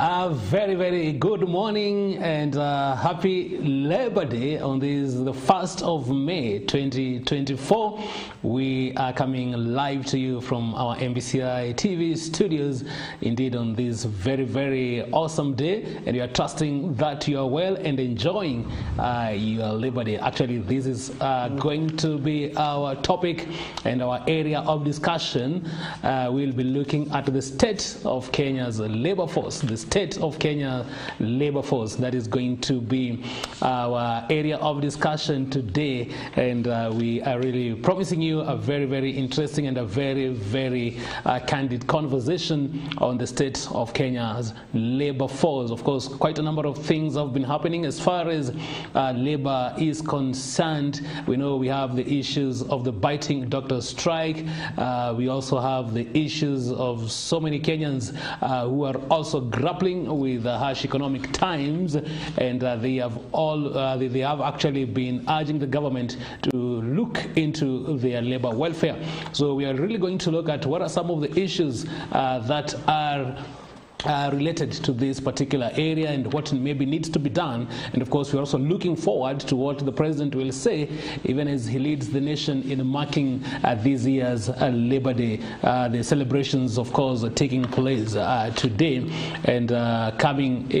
A very good morning and happy Labor Day on this, the 1st of May 2024. We are coming live to you from our MBCI TV studios, indeed on this very awesome day, and we are trusting that you are well and enjoying your Labor Day. Actually, this is going to be our topic and our area of discussion. We'll be looking at the state of Kenya's labor force, the state of Kenya labor force. That is going to be our area of discussion today, and we are really promising you a very interesting and a very candid conversation on the state of Kenya's labor force. Of course, quite a number of things have been happening as far as labor is concerned. We know we have the issues of the biting doctor strike. We also have the issues of so many Kenyans who are also grappling with harsh economic times, and they have actually been urging the government to look into their labor welfare. So we are really going to look at what are some of the issues that are related to this particular area and what maybe needs to be done. And of course, we're also looking forward to what the president will say, even as he leads the nation in marking this year's Labor Day. The celebrations, of course, are taking place today, and coming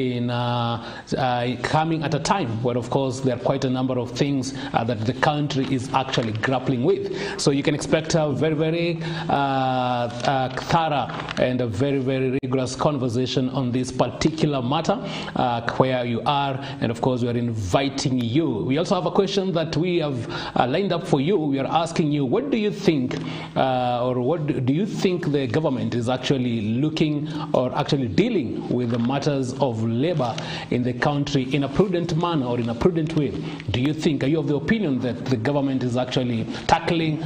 at a time where, of course, there are quite a number of things that the country is actually grappling with. So you can expect a very thorough and a very rigorous conversation on this particular matter, where you are, and of course we are inviting you. We also have a question that we have lined up for you. We are asking you, what do you think, or what do you think the government is actually looking or actually dealing with the matters of labor in the country in a prudent manner or in a prudent way? Do you think, are you of the opinion that the government is actually tackling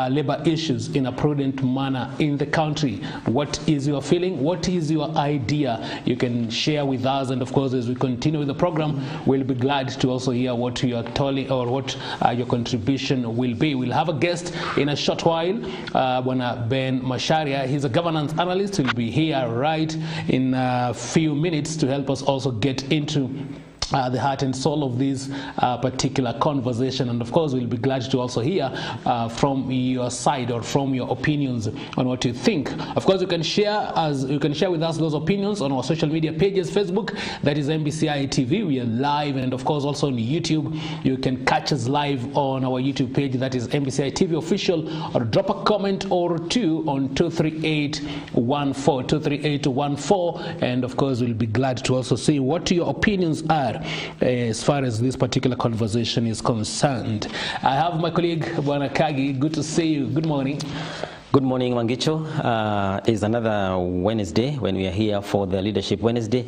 labor issues in a prudent manner in the country? What is your feeling? What is your idea? You can share with us, and of course, as we continue with the program, we'll be glad to also hear what you are telling or what your contribution will be. We'll have a guest in a short while, Ben Masharia. He's a governance analyst. He'll be here right in a few minutes to help us also get into the heart and soul of this particular conversation. And of course, we'll be glad to also hear from your side or from your opinions on what you think. Of course, you can share with us those opinions on our social media pages. Facebook, that is MBCI TV. We are live, and of course also on YouTube. You can catch us live on our YouTube page, that is MBCI TV official, or drop a comment or two on 23814, and of course we'll be glad to also see what your opinions are as far as this particular conversation is concerned. I have my colleague Bwana Kagi. Good to see you. Good morning. Good morning, Mangicho. It's another Wednesday when we are here for the Leadership Wednesday,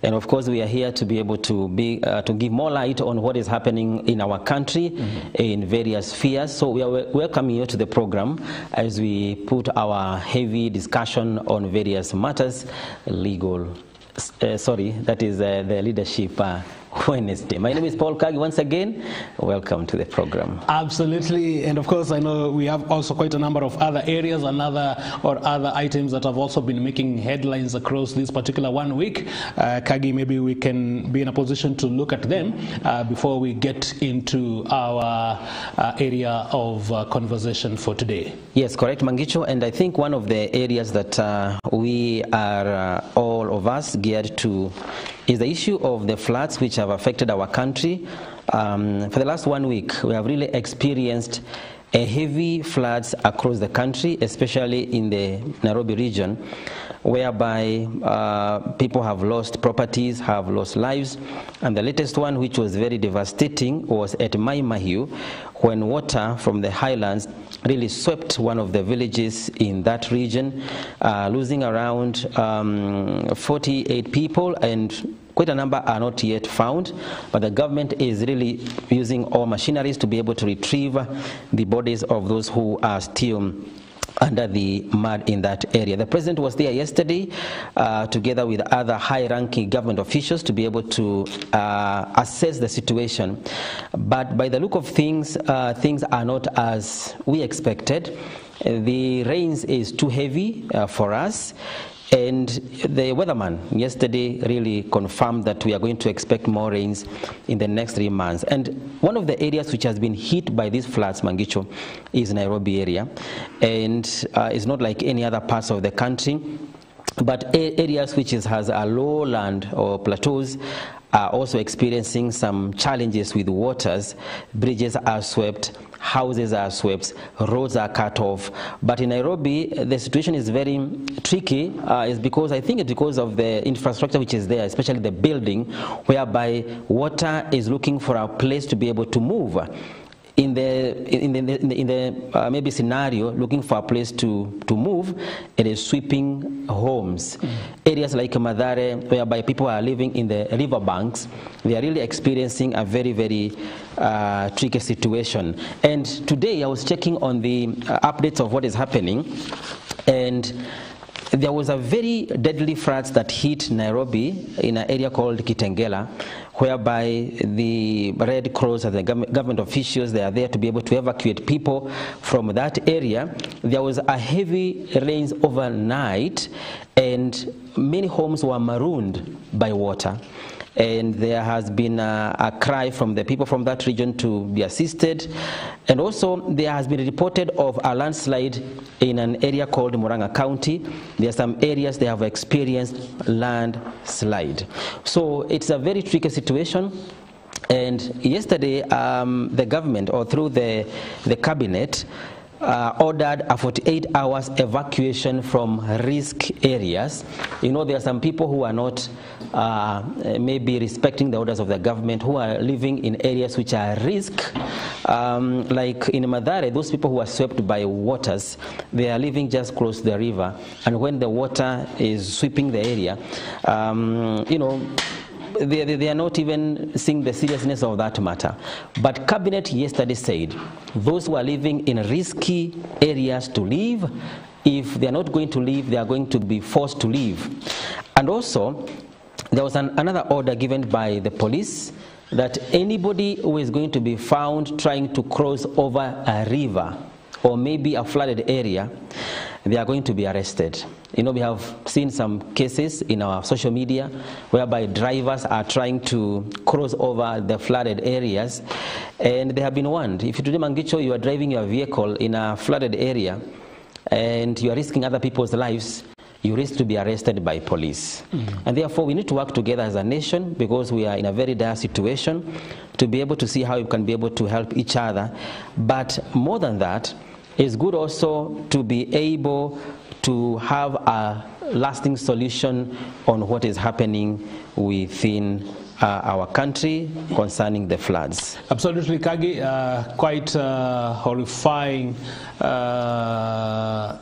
and of course we are here to be able to give more light on what is happening in our country in various spheres. So we are welcoming you to the program as we put our heavy discussion on various matters, that is the Leadership Wednesday. My name is Paul Kagi. Once again, welcome to the program. Absolutely, and of course I know we have also quite a number of other areas and other items that have also been making headlines across this particular 1 week. Kagi, maybe we can be in a position to look at them before we get into our area of conversation for today. Yes, correct, Mangicho. And I think one of the areas that we are all of us geared to is the issue of the floods which have affected our country. For the last 1 week, we have really experienced a heavy floods across the country, especially in the Nairobi region, whereby people have lost properties, have lost lives. And the latest one, which was very devastating, was at Mai Mahiu, when water from the highlands really swept one of the villages in that region, losing around 48 people, and quite a number are not yet found, but the government is really using all machineries to be able to retrieve the bodies of those who are still under the mud in that area. The president was there yesterday together with other high-ranking government officials to be able to assess the situation. But by the look of things, things are not as we expected. The rains is too heavy for us. And the weatherman yesterday really confirmed that we are going to expect more rains in the next 3 months. And one of the areas which has been hit by these floods, Mangicho, is Nairobi area. And it's not like any other parts of the country, but areas which has a lowland or plateaus are also experiencing some challenges with waters. Bridges are swept, houses are swept, roads are cut off. But in Nairobi, the situation is very tricky. It's because, I think it's because of the infrastructure which is there, especially the building, whereby water is looking for a place to be able to move. In the maybe scenario, looking for a place to move, it is sweeping homes. Areas like Mathare, whereby people are living in the riverbanks, they are really experiencing a very, very tricky situation. And today I was checking on the updates of what is happening, and there was a very deadly flood that hit Nairobi in an area called Kitengela, whereby the Red Cross and the government officials, they are there to be able to evacuate people from that area. There was a heavy rains overnight, and many homes were marooned by water. And there has been a cry from the people from that region to be assisted. And also there has been reported of a landslide in an area called Murang'a County. There are some areas they have experienced landslide. So it's a very tricky situation. And yesterday the government, or through the cabinet, ordered a 48 hours evacuation from risk areas. You know, there are some people who are not maybe respecting the orders of the government, who are living in areas which are risk. Like in Mathare, those people who are swept by waters, they are living just close to the river. And when the water is sweeping the area, you know, they are not even seeing the seriousness of that matter. But Cabinet yesterday said those who are living in risky areas to leave. If they are not going to leave, they are going to be forced to leave. And also, there was another order given by the police that anybody who is going to be found trying to cross over a river or maybe a flooded area, they are going to be arrested. You know, we have seen some cases in our social media whereby drivers are trying to cross over the flooded areas, and they have been warned. If today, Mangicho, you are driving your vehicle in a flooded area and you are risking other people's lives, you risk to be arrested by police. And therefore, we need to work together as a nation, because we are in a very dire situation, to be able to see how we can be able to help each other. But more than that, it's good also to be able to have a lasting solution on what is happening within our country concerning the floods. Absolutely, Kagi. Quite horrifying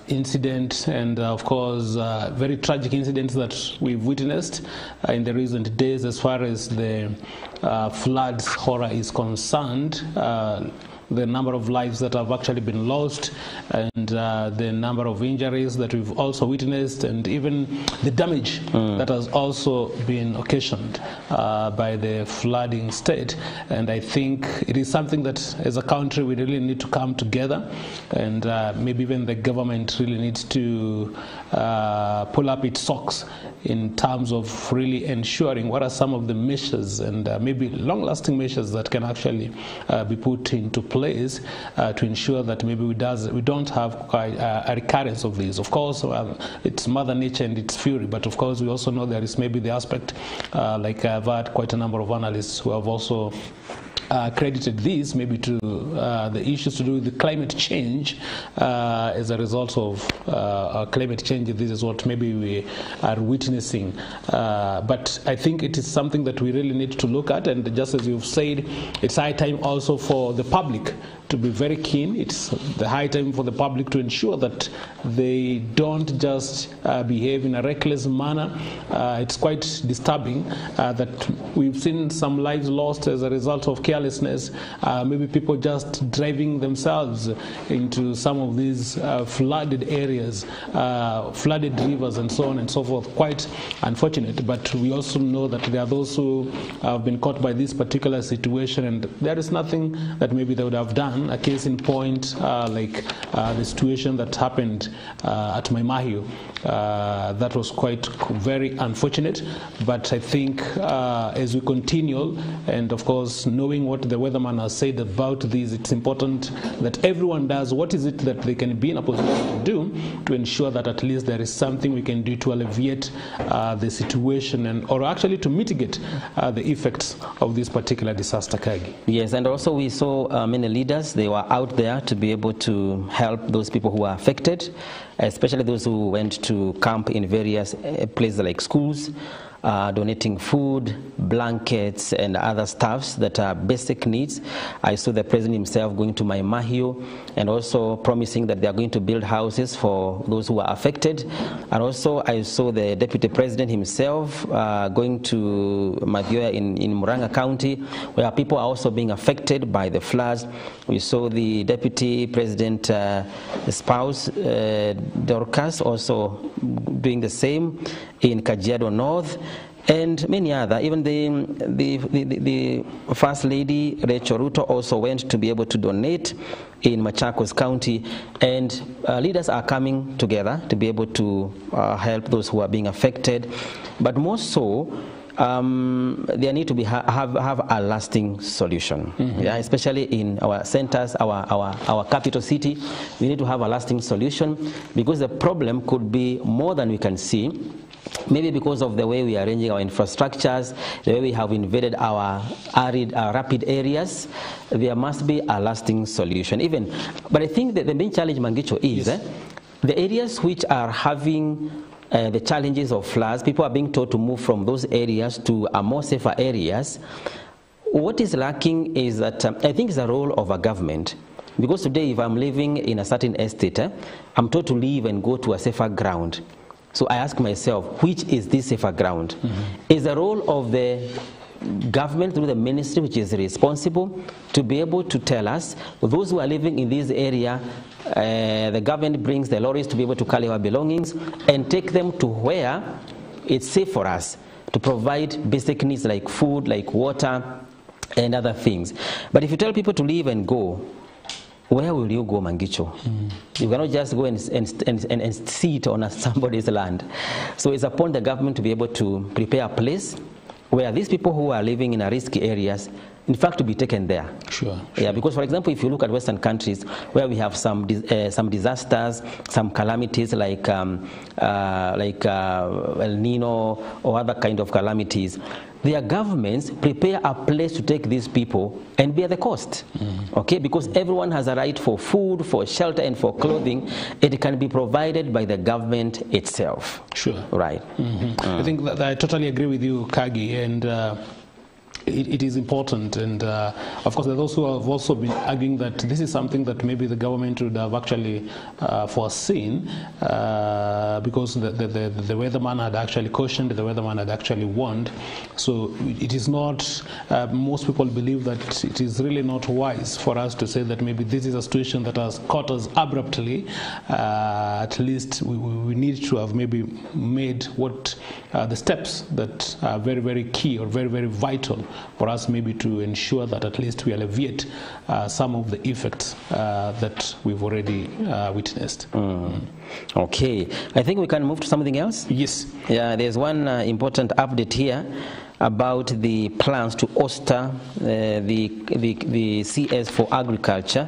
incident, and of course very tragic incidents that we've witnessed in the recent days as far as the floods horror is concerned. The number of lives that have actually been lost, and the number of injuries that we've also witnessed, and even the damage that has also been occasioned by the flooding state. And I think it is something that as a country we really need to come together, and maybe even the government really needs to pull up its socks in terms of really ensuring what are some of the measures and maybe long-lasting measures that can actually be put into place to ensure that maybe we don't have quite a recurrence of this. Of course, it's Mother Nature and its fury, but of course we also know there is maybe the aspect, like I've had quite a number of analysts who have also credited these maybe to the issues to do with the climate change as a result of climate change. This is what maybe we are witnessing. But I think it is something that we really need to look at, and just as you've said, it's high time also for the public to be very keen. It's the high time for the public to ensure that they don't just behave in a reckless manner. It's quite disturbing that we've seen some lives lost as a result of carelessness, maybe people just driving themselves into some of these flooded areas, flooded rivers and so on and so forth. Quite unfortunate, but we also know that there are those who have been caught by this particular situation, and there is nothing that maybe they would have done. A case in point, like the situation that happened at Maimahio, that was quite very unfortunate. But I think as we continue, and of course knowing what the weatherman has said about this, it's important that everyone does what is it that they can be in a position to do to ensure that at least there is something we can do to alleviate the situation, and or actually to mitigate the effects of this particular disaster, Kagi. Yes, and also we saw many leaders, they were out there to be able to help those people who are affected, especially those who went to camp in various places like schools, donating food, blankets, and other stuffs that are basic needs. I saw the president himself going to Maimahio and also promising that they are going to build houses for those who are affected. And also I saw the deputy president himself going to Madhioya in Muranga County, where people are also being affected by the floods. We saw the deputy president spouse, Dorcas, also doing the same in Kajiado North, and many other. Even the First Lady, Rachel Ruto, also went to be able to donate in Machakos County, and leaders are coming together to be able to help those who are being affected. But more so, there need to be have a lasting solution. Yeah, especially in our centers, our capital city, we need to have a lasting solution, because the problem could be more than we can see. Maybe because of the way we are arranging our infrastructures, the way we have invaded our arid, rapid areas, there must be a lasting solution. But I think that the main challenge, Mangicho, is the areas which are having the challenges of floods. People are being told to move from those areas to more safer areas. What is lacking is that I think it's a role of a government. Because today, if I'm living in a certain estate, I'm told to leave and go to a safer ground. So I ask myself, which is this safer ground? Is the role of the government through the ministry, which is responsible, to be able to tell us, those who are living in this area, the government brings the lorries to be able to carry our belongings and take them to where it's safe for us to provide basic needs like food, like water, and other things. But if you tell people to leave and go, where will you go, Mangicho? You cannot just go and sit on somebody's land. So it's upon the government to be able to prepare a place where these people who are living in risky areas, in fact, to be taken there. Sure. Yeah, because for example, if you look at Western countries where we have some disasters, some calamities like El Nino or other kind of calamities, their governments prepare a place to take these people and bear the cost. Okay, because everyone has a right for food, for shelter, and for clothing. It can be provided by the government itself. Sure. Right. I think that I totally agree with you, Kagi, and it is important, and of course there are those who have also been arguing that this is something that maybe the government would have actually foreseen, because the weatherman had actually cautioned, the weatherman had actually warned. So it is not, most people believe that it is really not wise for us to say that maybe this is a situation that has caught us abruptly. At least we need to have maybe made what the steps that are very, very key or very, very vital for us maybe to ensure that at least we alleviate some of the effects that we've already witnessed. Okay, I think we can move to something else. Yes. Yeah, there's one important update here about the plans to ouster the CS for agriculture,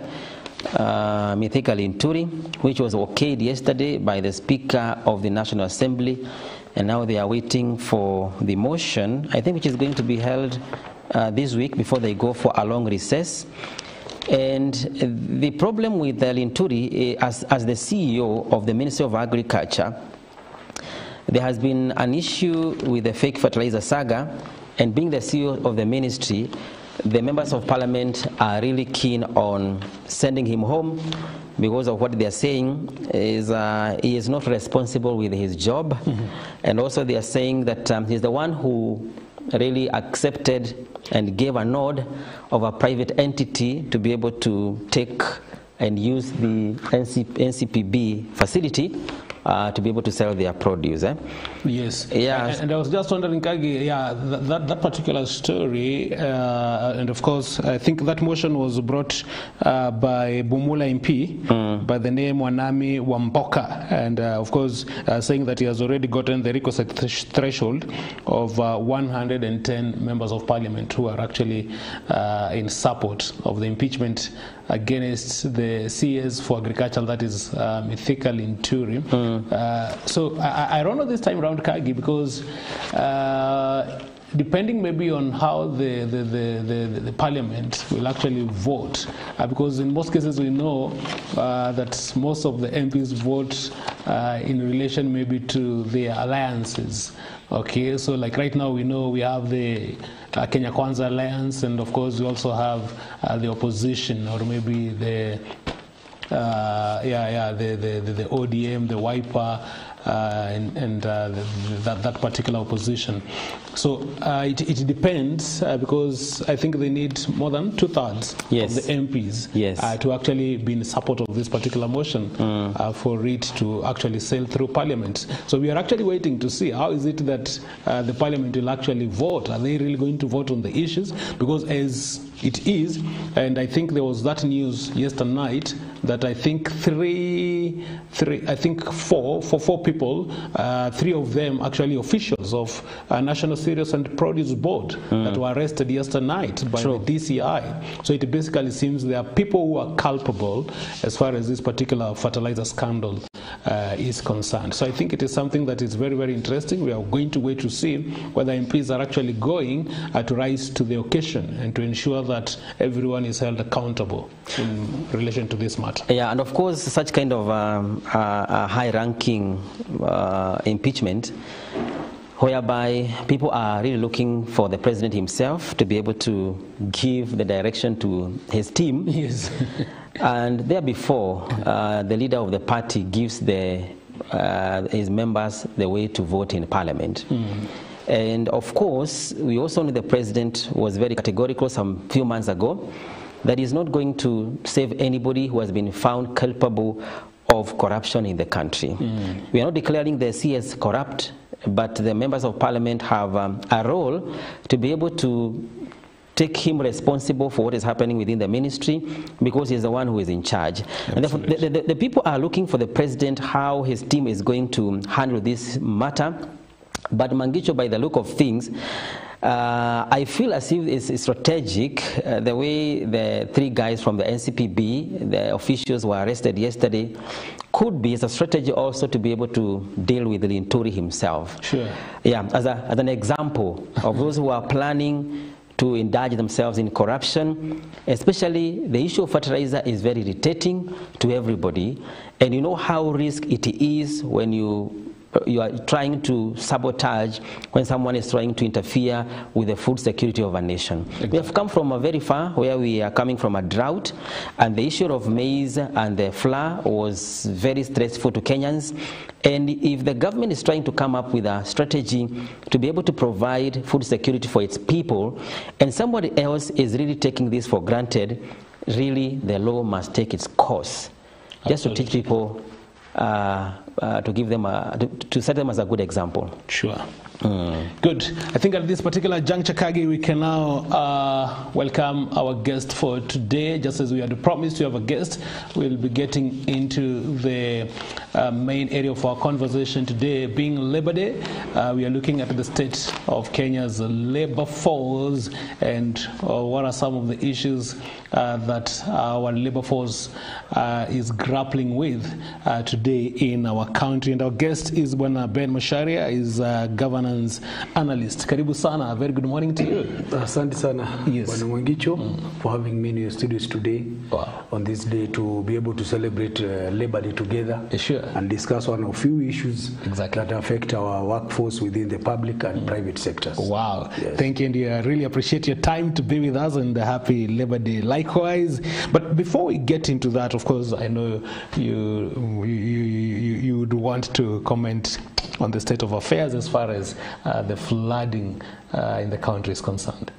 Mithika Linturi, which was okayed yesterday by the Speaker of the National Assembly. And now they are waiting for the motion, I think, which is going to be held this week before they go for a long recess. And the problem with Linturi, as the CEO of the Ministry of Agriculture, there has been an issue with the fake fertilizer saga, and being the CEO of the ministry, the members of parliament are really keen on sending him home, because of what they are saying is he is not responsible with his job. And also they are saying that he's the one who really accepted and gave a nod of a private entity to be able to take and use the NCPB facility to be able to sell their produce. Yes. Yeah. And I was just wondering, Kagi, that particular story, and of course, I think that motion was brought by Bumula MP by the name Wanami Wamboka, and of course, saying that he has already gotten the requisite threshold of 110 members of parliament who are actually in support of the impeachment against the CS for agriculture, that is Mythical in Turim. So I don't know this time around, Kagi, because depending maybe on how the parliament will actually vote, because in most cases we know that most of the MPs vote in relation maybe to their alliances. Okay, so like right now we know we have the Kenya Kwanza Alliance, and of course we also have the opposition, or maybe the the ODM, the Wiper, and that particular opposition. So it depends, because I think they need more than 2/3 of the MPs to actually be in support of this particular motion for it to actually sail through Parliament. So we are actually waiting to see how is it that the Parliament will actually vote. Are they really going to vote on the issues? Because as it is, and I think there was that news yesterday night that I think four people, 3 of them actually officials of National Cereals and Produce Board that were arrested yesterday night by the DCI. So it basically seems there are people who are culpable as far as this particular fertilizer scandal is concerned. So I think it is something that is very, very interesting. We are going to wait to see whether MPs are actually going to rise to the occasion and to ensure that everyone is held accountable in relation to this matter. Yeah, and of course, such kind of high-ranking impeachment, whereby people are really looking for the president himself to be able to give the direction to his team. Yes. And there before, the leader of the party gives his members the way to vote in Parliament. And of course, we also know the president was very categorical some few months ago that he's not going to save anybody who has been found culpable of corruption in the country. We are not declaring the CS corrupt, but the members of Parliament have a role to be able to take him responsible for what is happening within the ministry, because he's the one who is in charge. And therefore, the people are looking for the president, how his team is going to handle this matter. But Mangicho, by the look of things, I feel as if it's strategic, the way the 3 guys from the NCPB, the officials were arrested yesterday, could be a strategy also to be able to deal with Linturi himself. Sure. Yeah, as an example of those who are planning to indulge themselves in corruption. Especially the issue of fertilizer is very irritating to everybody, and you know how risky it is when you are trying to sabotage, when someone is trying to interfere with the food security of a nation. Exactly. We have come from a very far, where we are coming from a drought, and the issue of maize and the flour was very stressful to Kenyans. And if the government is trying to come up with a strategy to be able to provide food security for its people, and somebody else is really taking this for granted, really the law must take its course. Absolutely. Just to teach people, to give them to set them as a good example. Sure. Good. I think at this particular juncture, Kagi, we can now welcome our guest for today. Just as we had promised to have a guest, we'll be getting into the main area of our conversation today, being Labor Day. We are looking at the state of Kenya's labor force and what are some of the issues that our labor force is grappling with today in our country. And our guest is Bwana Ben Macharia, is governance analyst. Karibu sana. A very good morning to you. Asante sana, Bwana Mwangicho, for having me in your studios today on this day to be able to celebrate Labor Day together and discuss one of few issues that affect our workforce within the public and private sectors. Wow. Yes. Thank you, and I really appreciate your time to be with us, and happy Labor Day likewise. But before we get into that, of course, I know you you would want to comment on the state of affairs as far as the flooding in the country is concerned?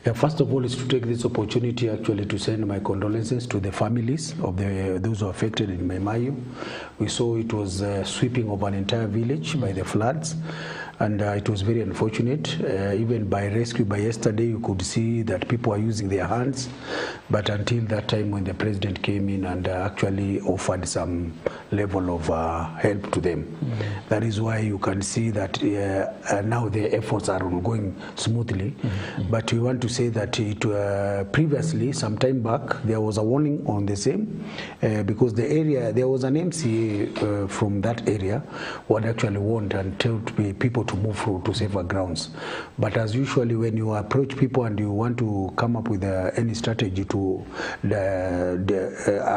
Yeah, first of all, is to take this opportunity actually to send my condolences to the families of those who are affected in Maimayu. We saw it was a sweeping of an entire village by the floods, and it was very unfortunate. Even by rescue by yesterday, you could see that people are using their hands, but until that time when the president came in and actually offered some level of help to them. That is why you can see that now the efforts are ongoing smoothly. But we want to say that previously, some time back, there was a warning on the same because the area, there was an MCA from that who had actually warned and told people to move through to safer grounds. But as usually, when you approach people and you want to come up with any strategy to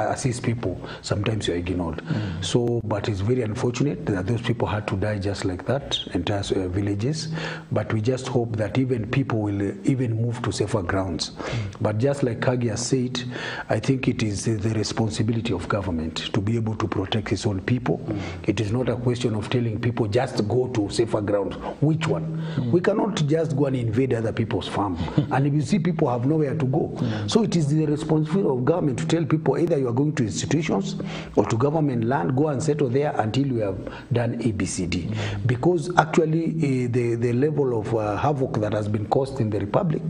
assist people, sometimes you're ignored. So, but it's very unfortunate that those people had to die just like that, entire villages. But we just hope that even people will even move to safer grounds. But just like Kagi has said, I think it is the responsibility of government to be able to protect its own people. It is not a question of telling people just go to safer grounds. Which one? We cannot just go and invade other people's farm. And if you see people have nowhere to go. So it is the responsibility of government to tell people either you are going to institutions or to government land, go and settle there until you have done ABCD. Because actually the level of havoc that has been caused in the Republic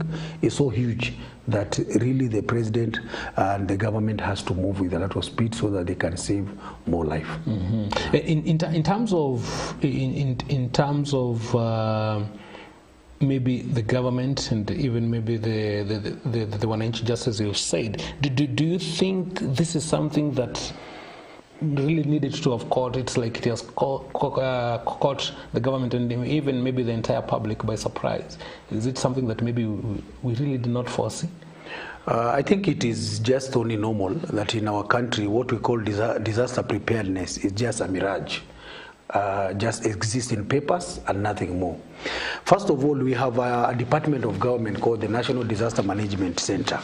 is so huge that really the president and the government has to move with a lot of speed so that they can save more life. In terms of maybe the government and even maybe the one inch, just as you've said, do you think this is something that really needed to have caught? It's like it has caught the government and even maybe the entire public by surprise. Is it something that maybe we really did not foresee? I think it is just only normal that in our country what we call disaster preparedness is just a mirage. Just exists in papers and nothing more. First of all, we have a department of government called the National Disaster Management Center.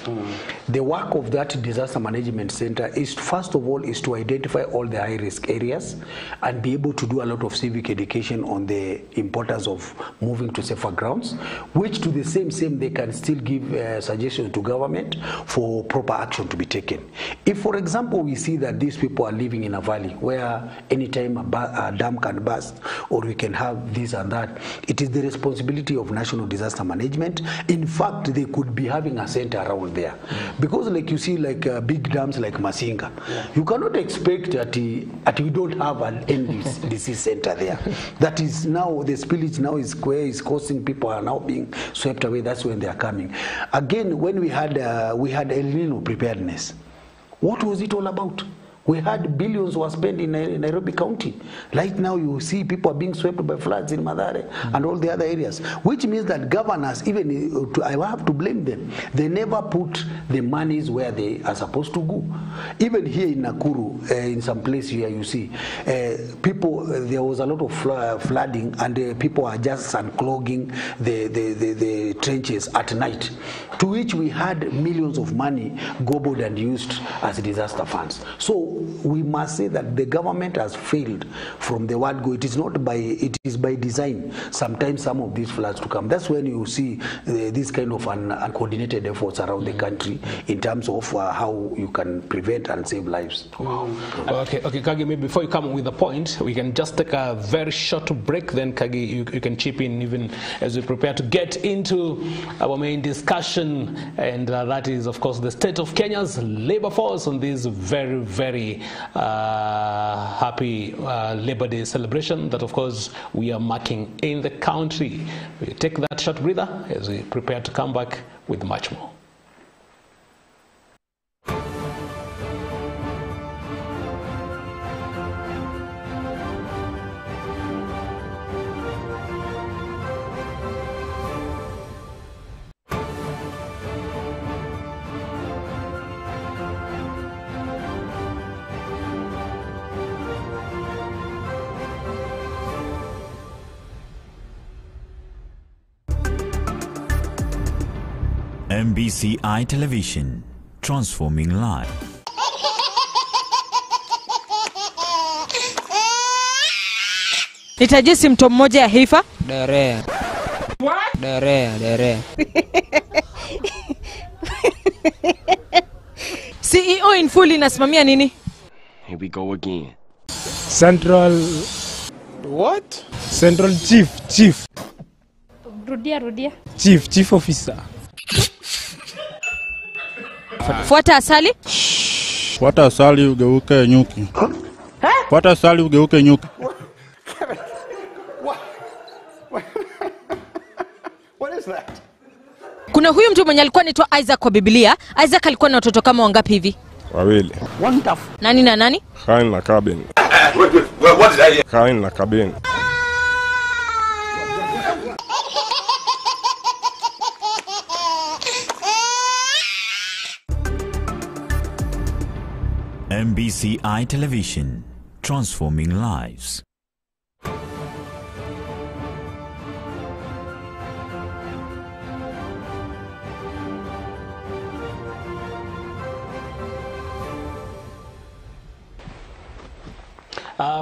The work of that disaster management center is, first of all, is to identify all the high-risk areas and be able to do a lot of civic education on the importance of moving to safer grounds, which to the same they can still give suggestions to government for proper action to be taken. If, for example, we see that these people are living in a valley where anytime a dam can burst or we can have this and that, it is the responsibility of National Disaster Management. In fact, they could be having a center around there. Because like you see, like big dams like Masinga, you cannot expect that we don't have an NDC center there. That is now, the spillage now is causing people are now being swept away. That's when they are coming. Again, when we had El Nino preparedness, what was it all about? We had billions were spent in Nairobi County. Right now you see people are being swept by floods in Mathare and all the other areas, which means that governors, even I have to blame them, they never put the monies where they are supposed to go. Even here in Nakuru, in some place here you see, people, there was a lot of flooding and people are just unclogging the trenches at night, to which we had millions of money gobbled and used as disaster funds. So we must say that the government has failed from the word go. It is not by, it is by design. Sometimes some of these floods to come. That's when you see this kind of uncoordinated efforts around the country in terms of how you can prevent and save lives. Wow. Okay, Kagi, maybe before you come with the point, we can just take a very short break. Then Kagi, you can chip in even as we prepare to get into our main discussion, and that is, of course, the state of Kenya's labor force on this very happy Labor Day celebration that, of course, we are marking in the country. We take that short breather as we prepare to come back with much more. MBCI Television, transforming life. Nitaje symptom moja ya heifer? Diarrhea. What? Diarrhea. CEO in full inasimamia nini? Here we go again. Central... What? Central Chief. Rudia. Chief Officer. Fuata asali? Fuata asali ugeuke nyuki. Fuata asali ugeuke nyuki. What is that? Kuna huyu mtu mwenye alikuwa anaitwa Isaac kwa Biblia. Isaac alikuwa na watoto kama wangapi hivi? Wawili. Wonderful. Nani na nani? Cain na Cabin. What did I hear? Cain na Cabin. MBCI Television, transforming lives.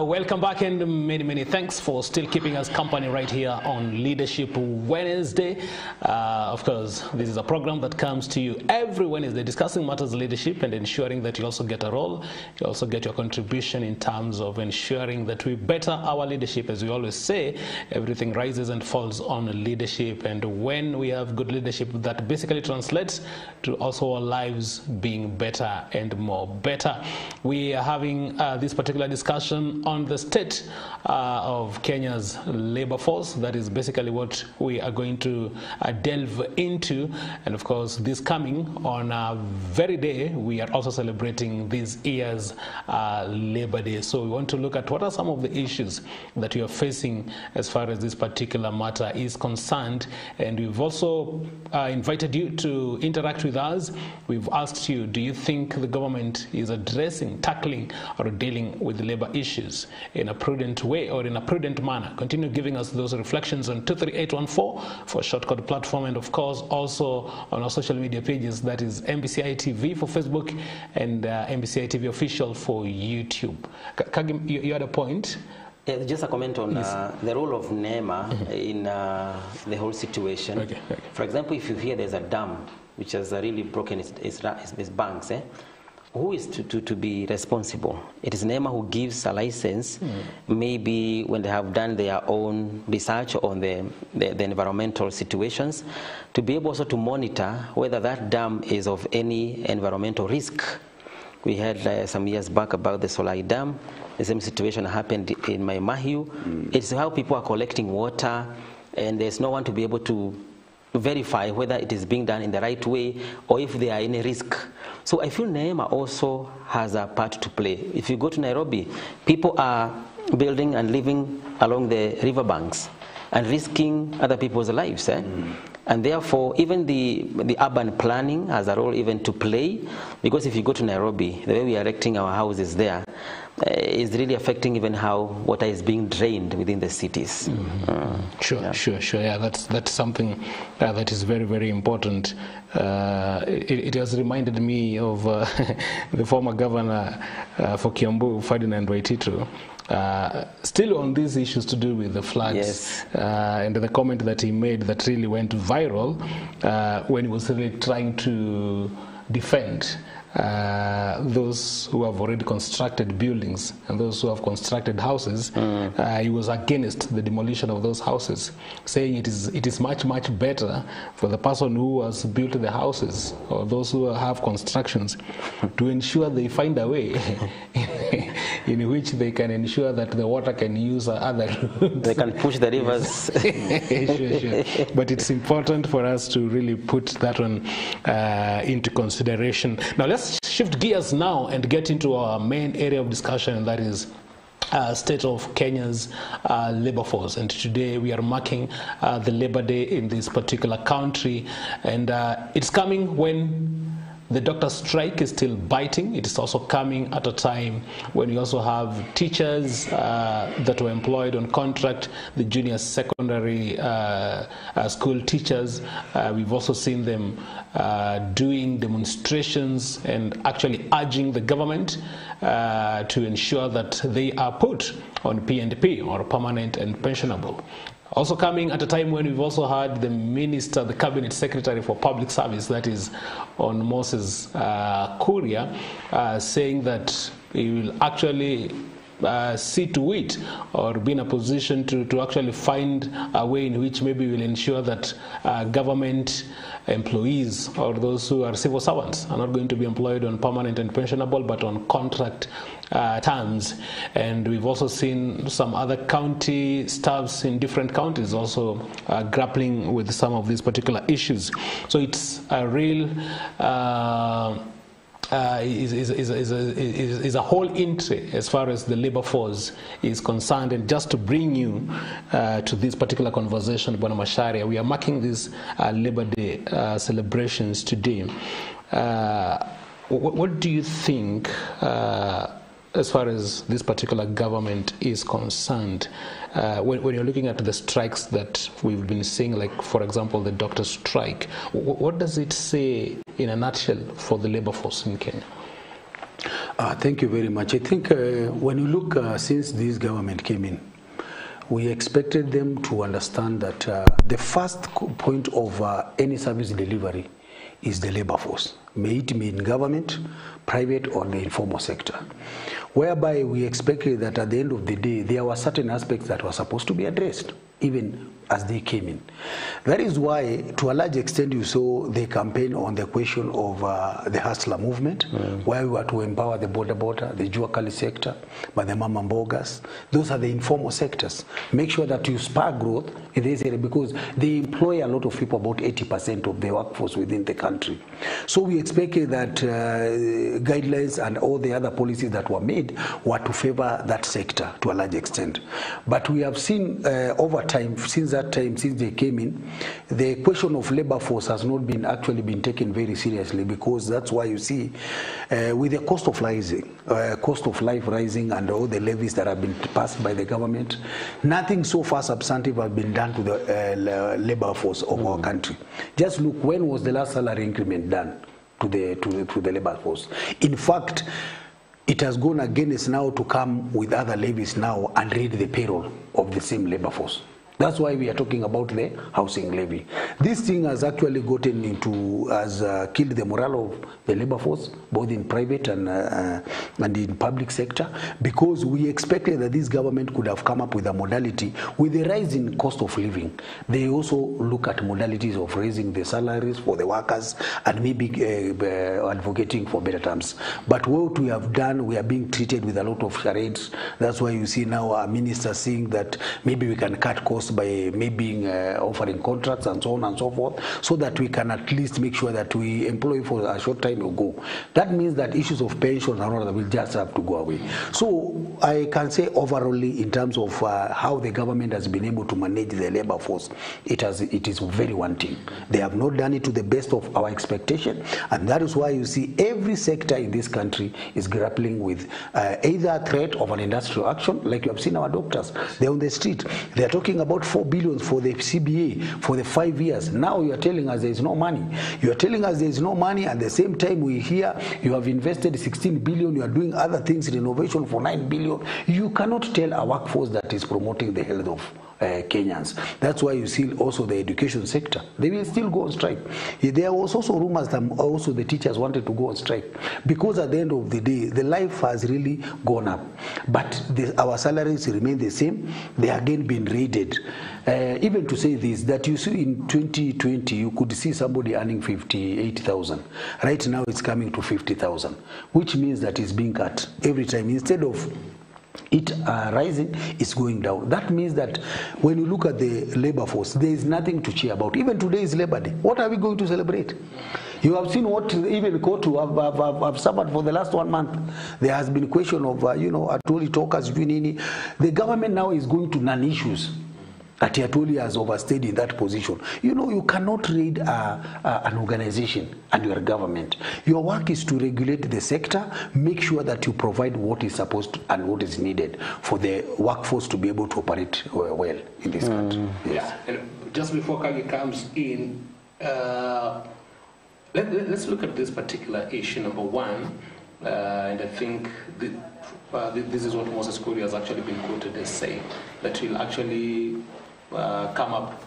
Welcome back, and many thanks for still keeping us company right here on Leadership Wednesday. Of course, this is a program that comes to you every Wednesday discussing matters of leadership and ensuring that you also get a role, you also get your contribution in terms of ensuring that we better our leadership. As we always say, everything rises and falls on leadership, and when we have good leadership, that basically translates to also our lives being better and more better. We are having this particular discussion on the state of Kenya's labor force. That is basically what we are going to delve into. And of course, this coming on a very day, we are also celebrating this year's Labor Day. So we want to look at what are some of the issues that you are facing as far as this particular matter is concerned. And we've also invited you to interact with us. We've asked you, do you think the government is addressing, tackling, or dealing with labor issues in a prudent way or in a prudent manner? Continue giving us those reflections on 23814 for shortcut platform, and of course also on our social media pages. That is MBCI TV for Facebook and MBCI TV official for YouTube. Kagim, you had a point. Just a comment on the role of NEMA in the whole situation. Okay. For example, if you hear there's a dam which has really broken its banks, who is to be responsible? It is NEMA who gives a license, maybe when they have done their own research on the environmental situations, to be able also to monitor whether that dam is of any environmental risk. We heard some years back about the Solai Dam. The same situation happened in Mai Mahiu. It's how people are collecting water, and there's no one to be able to verify whether it is being done in the right way or if there are any risk. So I feel NEMA also has a part to play. If you go to Nairobi, people are building and living along the riverbanks and risking other people's lives. And therefore, even the urban planning has a role even to play, because if you go to Nairobi, the way we are erecting our houses there is really affecting even how water is being drained within the cities. Sure. Yeah, that's something that is very important. It has reminded me of the former governor for Kiambu, Ferdinand Waititu. Still on these issues to do with the floods, and the comment that he made that really went viral when he was really trying to defend those who have already constructed buildings and those who have constructed houses. He was against the demolition of those houses, saying it is much better for the person who has built the houses or those who have constructions to ensure they find a way in which they can ensure that the water can use other routes. They can push the rivers. Sure. But it's important for us to really put that one into consideration. Now let's shift gears now and get into our main area of discussion, and that is state of Kenya's labor force. And today we are marking the Labor Day in this particular country, and it's coming when The doctor strike is still biting. It is also coming at a time when we also have teachers that were employed on contract, the junior secondary school teachers. We've also seen them doing demonstrations and actually urging the government to ensure that they are put on P&P, or permanent and pensionable. Also coming at a time when we've also had the minister, the cabinet secretary for public service, that is on Moses Kuria, saying that he will actually see to it, or be in a position to actually find a way in which maybe will ensure that government employees, or those who are civil servants, are not going to be employed on permanent and pensionable but on contract terms. And we've also seen some other county staffs in different counties also grappling with some of these particular issues. So it's a real is a whole entry as far as the labor force is concerned. And just to bring you to this particular conversation, Bwana Macharia, we are marking these Labor Day celebrations today. What do you think as far as this particular government is concerned, when you're looking at the strikes that we've been seeing, like for example the doctor strike, what does it say in a nutshell for the labor force in Kenya? Thank you very much. I think when you look since this government came in, we expected them to understand that the first point of any service delivery is the labor force, may it be in government, private, or the informal sector, whereby we expected that at the end of the day there were certain aspects that were supposed to be addressed even as they came in. That is why, to a large extent, you saw the campaign on the question of the hustler movement, where we were to empower the border, the Jua Kali sector, but the Mama Mbogas. Those are the informal sectors. Make sure that you spur growth in this area, because they employ a lot of people, about 80% of the workforce within the country. So we expected that guidelines and all the other policies that were made were to favor that sector to a large extent. But we have seen over time, since they came in, the question of labor force has not been actually been taken very seriously, because that's why you see with the cost of life rising and all the levies that have been passed by the government, nothing so far substantive has been done to the labor force of our country. Just look, when was the last salary increment done to the labor force? In fact, it has gone against now to come with other levies now and raid the payroll of the same labor force. That's why we are talking about the housing levy. This thing has actually gotten into, has killed the morale of the labor force, both in private and in public sector, because we expected that this government could have come up with a modality with the rise in cost of living. They also look at modalities of raising the salaries for the workers and maybe advocating for better terms. But what we have done, we are being treated with a lot of charades. That's why you see now our minister saying that maybe we can cut costs by maybe offering contracts and so on and so forth, so that we can at least make sure that we employ for a short time or go. That means that issues of pension and all that will just have to go away. So I can say overall, in terms of how the government has been able to manage the labor force, it is very wanting. They have not done it to the best of our expectation, and that is why you see every sector in this country is grappling with either a threat of an industrial action, like you have seen our doctors. They're on the street. They are talking about 4 billion for the CBA for the 5 years. Now you are telling us there is no money. You are telling us there is no money, at the same time we hear you have invested 16 billion, you are doing other things, renovation for 9 billion. You cannot tell a workforce that is promoting the health of Kenyans. That's why you see also the education sector, they will still go on strike. There was also rumors that also the teachers wanted to go on strike, because at the end of the day the life has really gone up, but our salaries remain the same. They are again being raided. Even to say this, that you see in 2020 you could see somebody earning 58,000. Right now it's coming to 50,000, which means that it's being cut every time. Instead of it rising, it's going down. That means that when you look at the labor force, there is nothing to cheer about. Even today is Labor Day. What are we going to celebrate? You have seen what even Kotu have suffered for the last 1 month. There has been a question of, Atuli talkers, the government now is going to non-issues. Atiatuli has overstayed in that position. You know, you cannot raid an organization and your government. Your work is to regulate the sector, make sure that you provide what is supposed to and what is needed for the workforce to be able to operate well in this country. Yes. Yeah, and just before Kagi comes in, let's look at this particular issue, number one, and I think this is what Moses Kuri has actually been quoted as saying, that he'll actually come up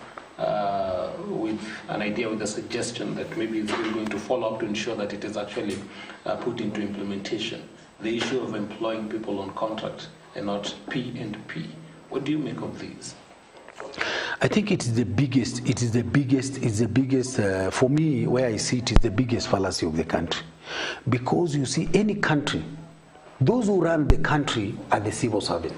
with an idea, with a suggestion that maybe he's going to follow up to ensure that it is actually put into implementation. The issue of employing people on contract and not P&P. What do you make of these? I think it's the biggest, for me, where I see it is the biggest fallacy of the country. Because you see, any country, those who run the country are the civil servant.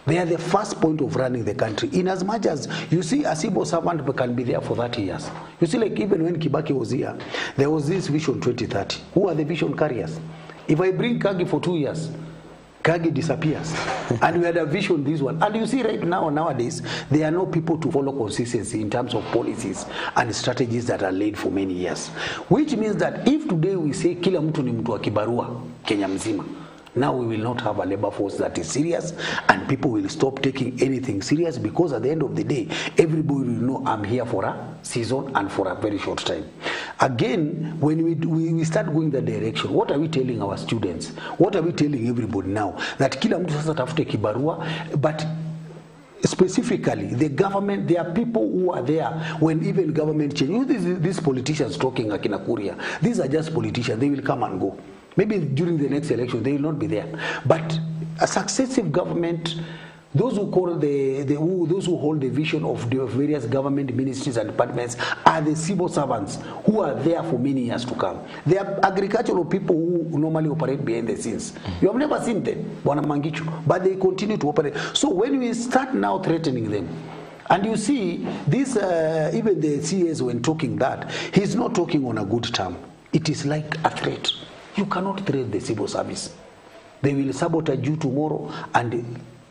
They are the first point of running the country. In as much as, you see, a civil servant can be there for 30 years. You see, like even when Kibaki was here, there was this Vision 2030. Who are the vision carriers? If I bring Kagi for 2 years, Kagi disappears. And we had a vision this one. And you see right now, nowadays, there are no people to follow consistency in terms of policies and strategies that are laid for many years. Which means that if today we say, kila mtu ni mtu wa kibarua, Kenya mzima, now we will not have a labor force that is serious, and people will stop taking anything serious, because at the end of the day, everybody will know I'm here for a season and for a very short time. Again, when we start going that direction, what are we telling our students? What are we telling everybody now? That kila mtu sasa tafute kibarua, but specifically the government, there are people who are there when even government change. You know, these politicians talking Akina Kuria, these are just politicians, they will come and go. Maybe during the next election, they will not be there. But a successive government, those who call those who hold the vision of the various government ministries and departments are the civil servants who are there for many years to come. They are agricultural people who normally operate behind the scenes. You have never seen them, but they continue to operate. So when we start now threatening them, and you see, this even the CS when talking that, he's not talking on a good term. It is like a threat. You cannot threat the civil service. They will sabotage you tomorrow, and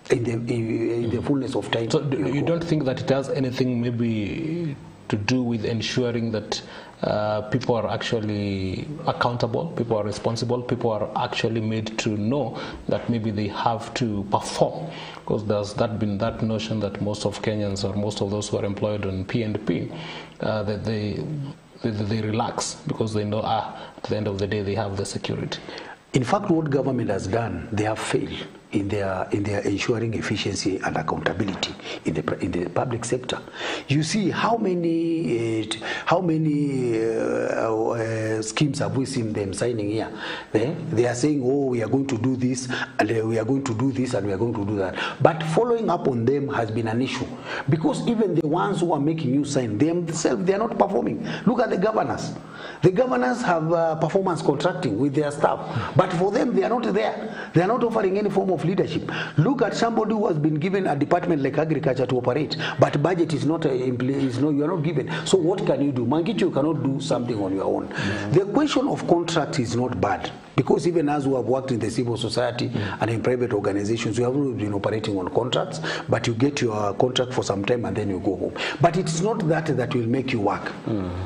in the fullness of time. So you don't think that it has anything maybe to do with ensuring that people are actually accountable, people are responsible, people are actually made to know that maybe they have to perform? Because there's been that notion that most of Kenyans, or most of those who are employed on P&P, that they relax because they know at the end of the day they have the security. In fact, what government has done, they have failed in their ensuring efficiency and accountability in the public sector. You see how many schemes have we seen them signing here? They are saying, oh, we are going to do this, and we are going to do this, and we are going to do that. But following up on them has been an issue, because even the ones who are making you sign themselves, they are not performing. Look at the governors. The governors have performance contracting with their staff, but for them, they are not there. They are not offering any form of leadership. Look at somebody who has been given a department like agriculture to operate, but budget is not in place. You are not given. So what can you do? Mangichu, you cannot do something on your own. The question of contract is not bad, because even as we have worked in the civil society and in private organizations, we have been operating on contracts, but you get your contract for some time and then you go home. But it's not that will make you work.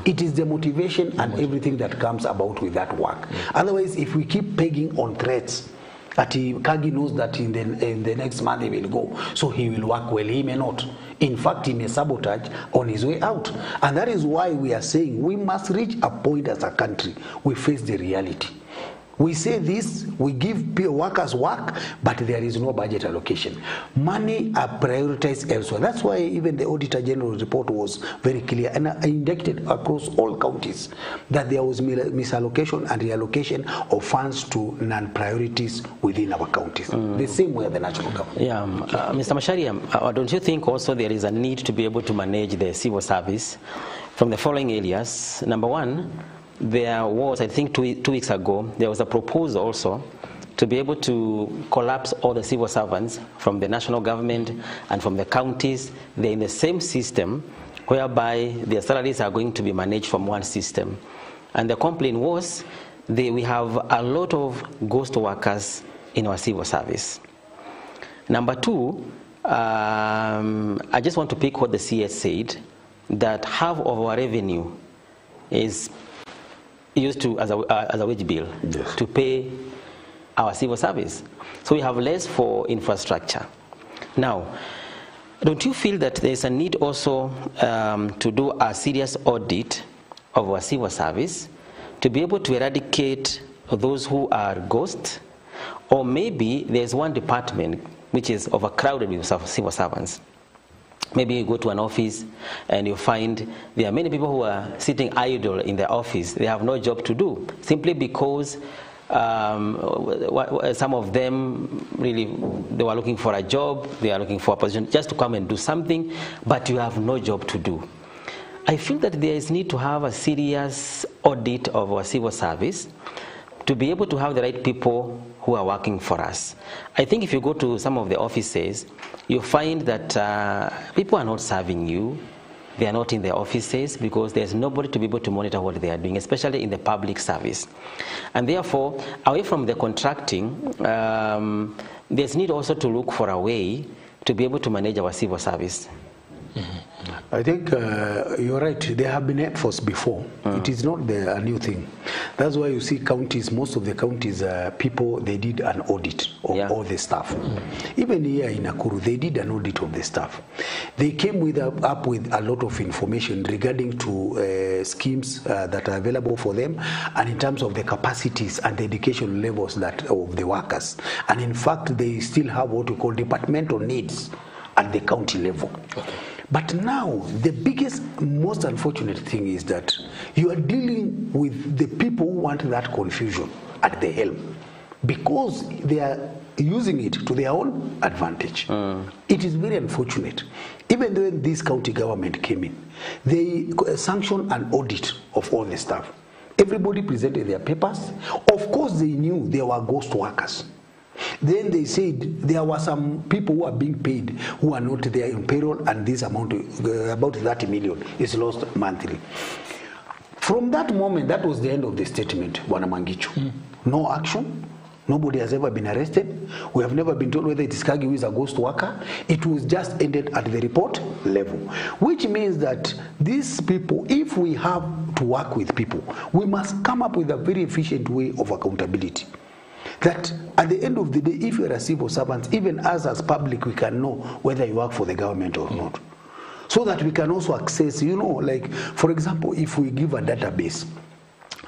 It is the motivation and everything that comes about with that work. Otherwise, if we keep pegging on threats, that Kagi knows that in the next month he will go, so he will work well. He may not. In fact, he may sabotage on his way out. And that is why we are saying we must reach a point as a country, we face the reality. We say this, we give workers work, but there is no budget allocation. Money are prioritized elsewhere. That's why even the Auditor General's report was very clear and indicted across all counties that there was misallocation and reallocation of funds to non-priorities within our counties. The same way the national government. Yeah, Mr. Macharia, don't you think also there is a need to be able to manage the civil service from the following areas? Number one, there was, I think 2 weeks ago, there was a proposal also to be able to collapse all the civil servants from the national government and from the counties. They're in the same system, whereby their salaries are going to be managed from one system. And the complaint was we have a lot of ghost workers in our civil service. Number two, I just want to pick what the CS said, that half of our revenue is used to as a wage bill to pay our civil service. So we have less for infrastructure. Now, don't you feel that there's a need also to do a serious audit of our civil service to be able to eradicate those who are ghosts? Or maybe there's one department which is overcrowded with civil servants. Maybe you go to an office and you find there are many people who are sitting idle in their office. They have no job to do, simply because some of them really, they were looking for a job, they are looking for a position just to come and do something, but you have no job to do. I feel that there is need to have a serious audit of our civil service to be able to have the right people who are working for us. I think if you go to some of the offices, you find that people are not serving you. They are not in their offices because there's nobody to be able to monitor what they are doing, especially in the public service. And therefore, away from the contracting, there's need also to look for a way to be able to manage our civil service. I think you're right. There have been efforts before. It is not a new thing. That's why you see counties, most of the counties, people, they did an audit of all the staff. Even here in Nakuru, they did an audit of the staff. They came up with a lot of information regarding to schemes that are available for them, and in terms of the capacities and the education levels of the workers. And in fact, they still have what we call departmental needs at the county level. But now, the biggest, most unfortunate thing is that you are dealing with the people who want that confusion at the helm, because they are using it to their own advantage. It is very unfortunate. Even when this county government came in, they sanctioned an audit of all the staff. Everybody presented their papers. Of course, they knew there were ghost workers. Then they said there were some people who are being paid who are not there in payroll, and this amount, about 30 million, is lost monthly. From that moment, that was the end of the statement, Bwana Mangichu. No action. Nobody has ever been arrested. We have never been told whether it is Kagi who is a ghost worker. It was just ended at the report level, which means that these people, if we have to work with people, we must come up with a very efficient way of accountability. That at the end of the day, if you are a civil servant, even us as public, we can know whether you work for the government or not. So that we can also access, like, for example, if we give a database,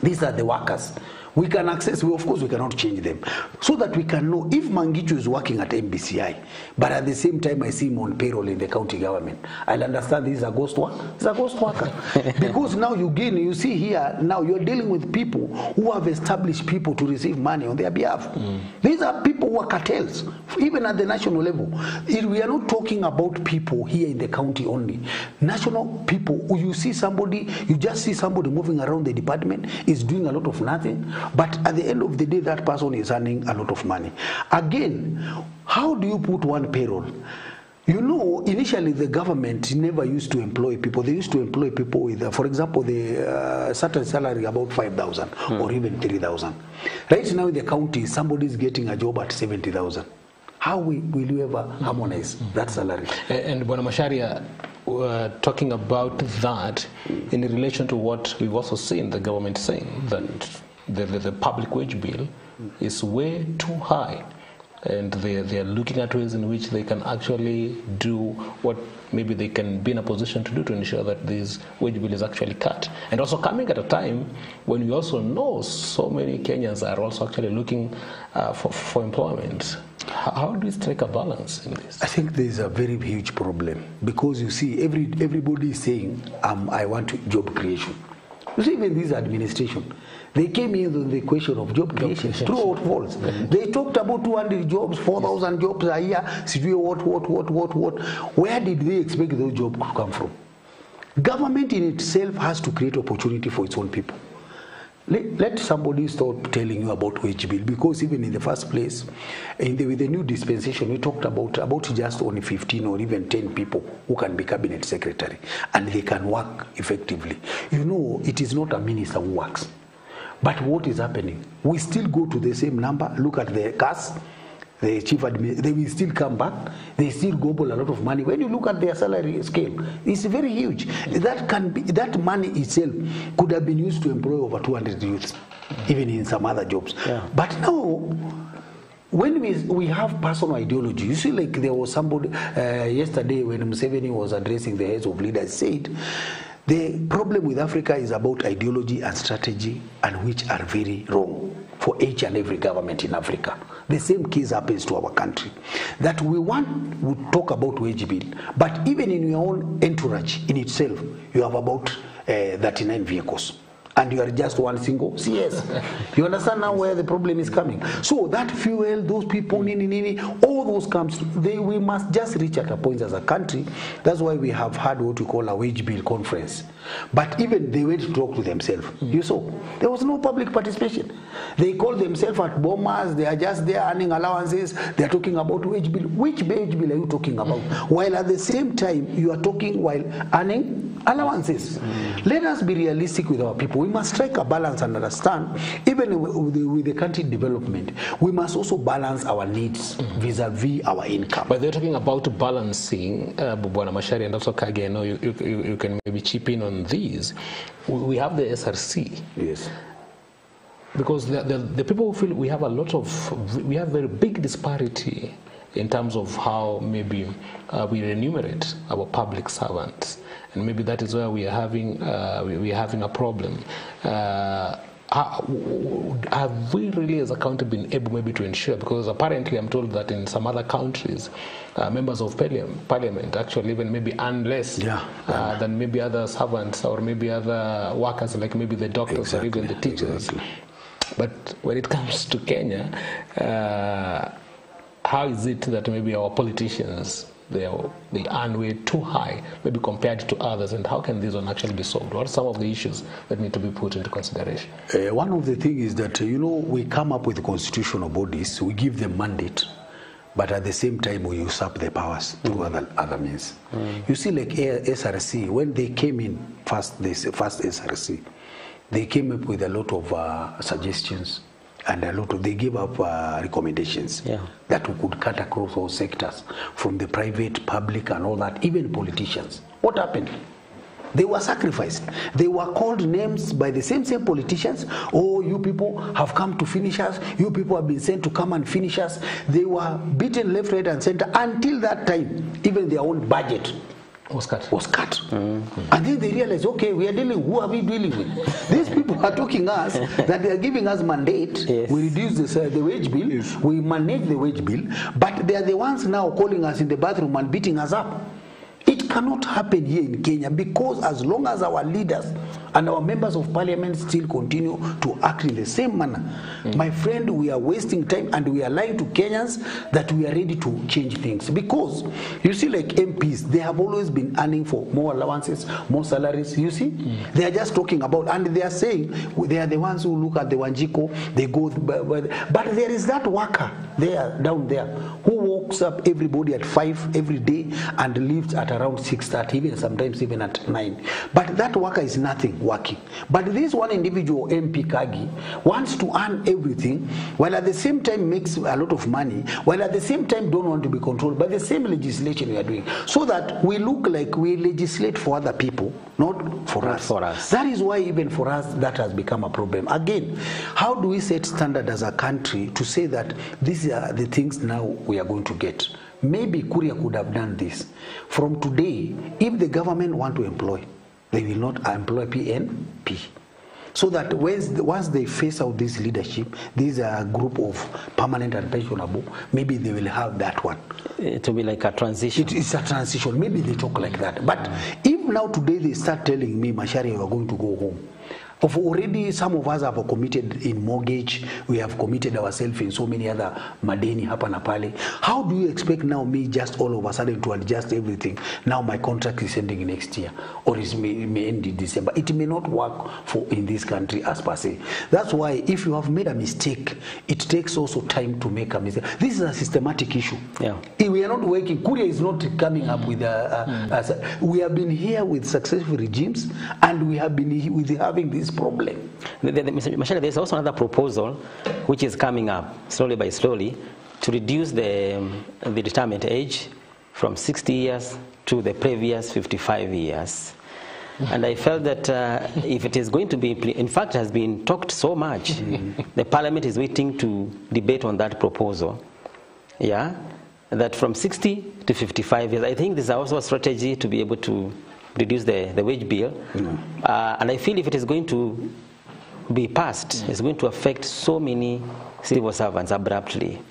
these are the workers. We can access, of course we cannot change them, so that we can know if Mangichu is working at MBCI, but at the same time I see him on payroll in the county government, I'll understand this is a ghost worker. It's a ghost worker. Because now you see here, now you're dealing with people who have established people to receive money on their behalf. These are people who are cartels, even at the national level. We are not talking about people here in the county only. National people, you just see somebody moving around the department, is doing a lot of nothing. But at the end of the day, that person is earning a lot of money. Again, how do you put one payroll? Initially the government never used to employ people. They used to employ people with, for example, the certain salary about 5,000 or even 3,000. Right now in the county, somebody is getting a job at 70,000. How will you ever harmonize that salary? And Bwana Macharia, talking about that in relation to what we've also seen the government saying, that the public wage bill is way too high, and they are looking at ways in which they can actually do what maybe they can be in a position to do to ensure that this wage bill is actually cut. And also coming at a time when we also know so many Kenyans are also actually looking for employment. How do we strike a balance in this? I think there is a very huge problem, because you see everybody is saying I want job creation. You see, even this administration, they came in with the question of job creation. True or false? They talked about 200 jobs, 4,000 jobs a year. What? Where did they expect those jobs to come from? Government in itself has to create opportunity for its own people. Let somebody stop telling you about wage bill, because even in the first place, with the new dispensation, we talked about just only 15 or even 10 people who can be cabinet secretary, and they can work effectively. It is not a minister who works. But what is happening? We still go to the same number, look at the cast. the chief admin, they will still come back. They still gobble a lot of money. When you look at their salary scale, it's very huge. That money itself could have been used to employ over 200 youths, even in some other jobs. Yeah. But now, when we have personal ideology, you see, like there was somebody yesterday when Museveni was addressing the heads of leaders, said the problem with Africa is about ideology and strategy, and which are very wrong for each and every government in Africa. The same case happens to our country. That we talk about wage bill, but even in your own entourage in itself, you have about 39 vehicles. And you are just one single CS. You understand now where the problem is coming. So that fuel, those people, all those comes, we must just reach at a point as a country. That's why we have had what we call a wage bill conference. But even they went to talk to themselves. You saw, there was no public participation. They call themselves at bombers, they are just there earning allowances, they are talking about wage bill. Which wage bill are you talking about? While at the same time, you are talking while earning allowances. Let us be realistic with our people. We must strike a balance and understand, even with the country development, we must also balance our needs vis-a-vis our income. But they're talking about balancing, Bwana Mashari and also Kage, I know you can maybe chip in on these. We have the SRC. Yes. Because the people feel we have we have very big disparity in terms of how maybe we remunerate our public servants. And maybe that is where we are having a problem. Have we really as a country been able maybe to ensure, because apparently I'm told that in some other countries, members of parliament actually even maybe earn less than maybe other servants or maybe other workers, like maybe the doctors or even the teachers. But when it comes to Kenya, how is it that maybe our politicians, they earn way too high, maybe compared to others, and how can this one actually be solved? What are some of the issues that need to be put into consideration? One of the things is that, we come up with constitutional bodies, we give them mandate, but at the same time we usurp the powers through other means. You see, like SRC, when they came in first SRC, they came up with a lot of suggestions, and they gave up recommendations that we could cut across all sectors, from the private, public, and all that, even politicians. What happened? They were sacrificed. They were called names by the same politicians. Oh, you people have come to finish us. You people have been sent to come and finish us. They were beaten left, right, and center. Until that time, even their own budget was cut. And then they realized, okay, who are we dealing with? These people are talking us that they are giving us mandate. We reduce the wage bill, we manage the wage bill, but they are the ones now calling us in the bathroom and beating us up. It cannot happen here in Kenya, because as long as our leaders and our members of parliament still continue to act in the same manner, my friend, we are wasting time, and we are lying to Kenyans that we are ready to change things. Because you see, like MPs, they have always been earning for more allowances, more salaries. You see, they are just talking about, and they are saying they are the ones who look at the Wanjiko, they go, but there is that worker there, down there, who walks up everybody at 5 every day and leaves at around 6:30, even sometimes even at 9. But that worker is nothing working. But this one individual, MP Kagi, wants to earn everything, while at the same time makes a lot of money, while at the same time don't want to be controlled by the same legislation we are doing, so that we look like we legislate for other people, not for us. That is why even for us that has become a problem. Again, how do we set standard as a country to say that these are the things now we are going to get? Maybe Kuria could have done this. From today, if the government want to employ, they will not employ PNP. So that once they face out this leadership, this group of permanent and pensionable, maybe they will have that one. It will be like a transition. It's a transition. Maybe they talk like that. But if now today they start telling me, Mashari, you are going to go home. Already some of us have committed in mortgage, we have committed ourselves in so many other madeni hapa na pale. How do you expect now me just all of a sudden to adjust everything? Now my contract is ending next year, or it may end in December. It may not work in this country as per se. That's why if you have made a mistake, it takes also time to make a mistake. This is a systematic issue. If we are not working, Kuria is not coming up with we have been here with successful regimes, and we have been having this this problem. Mr. Mashari, there's also another proposal which is coming up slowly by slowly to reduce the retirement age from 60 years to the previous 55 years. And I felt that if it is going to be, in fact, it has been talked so much, the Parliament is waiting to debate on that proposal, yeah, that from 60 to 55 years. I think this is also a strategy to be able to reduce the wage bill. And I feel if it is going to be passed, it's going to affect so many civil servants abruptly.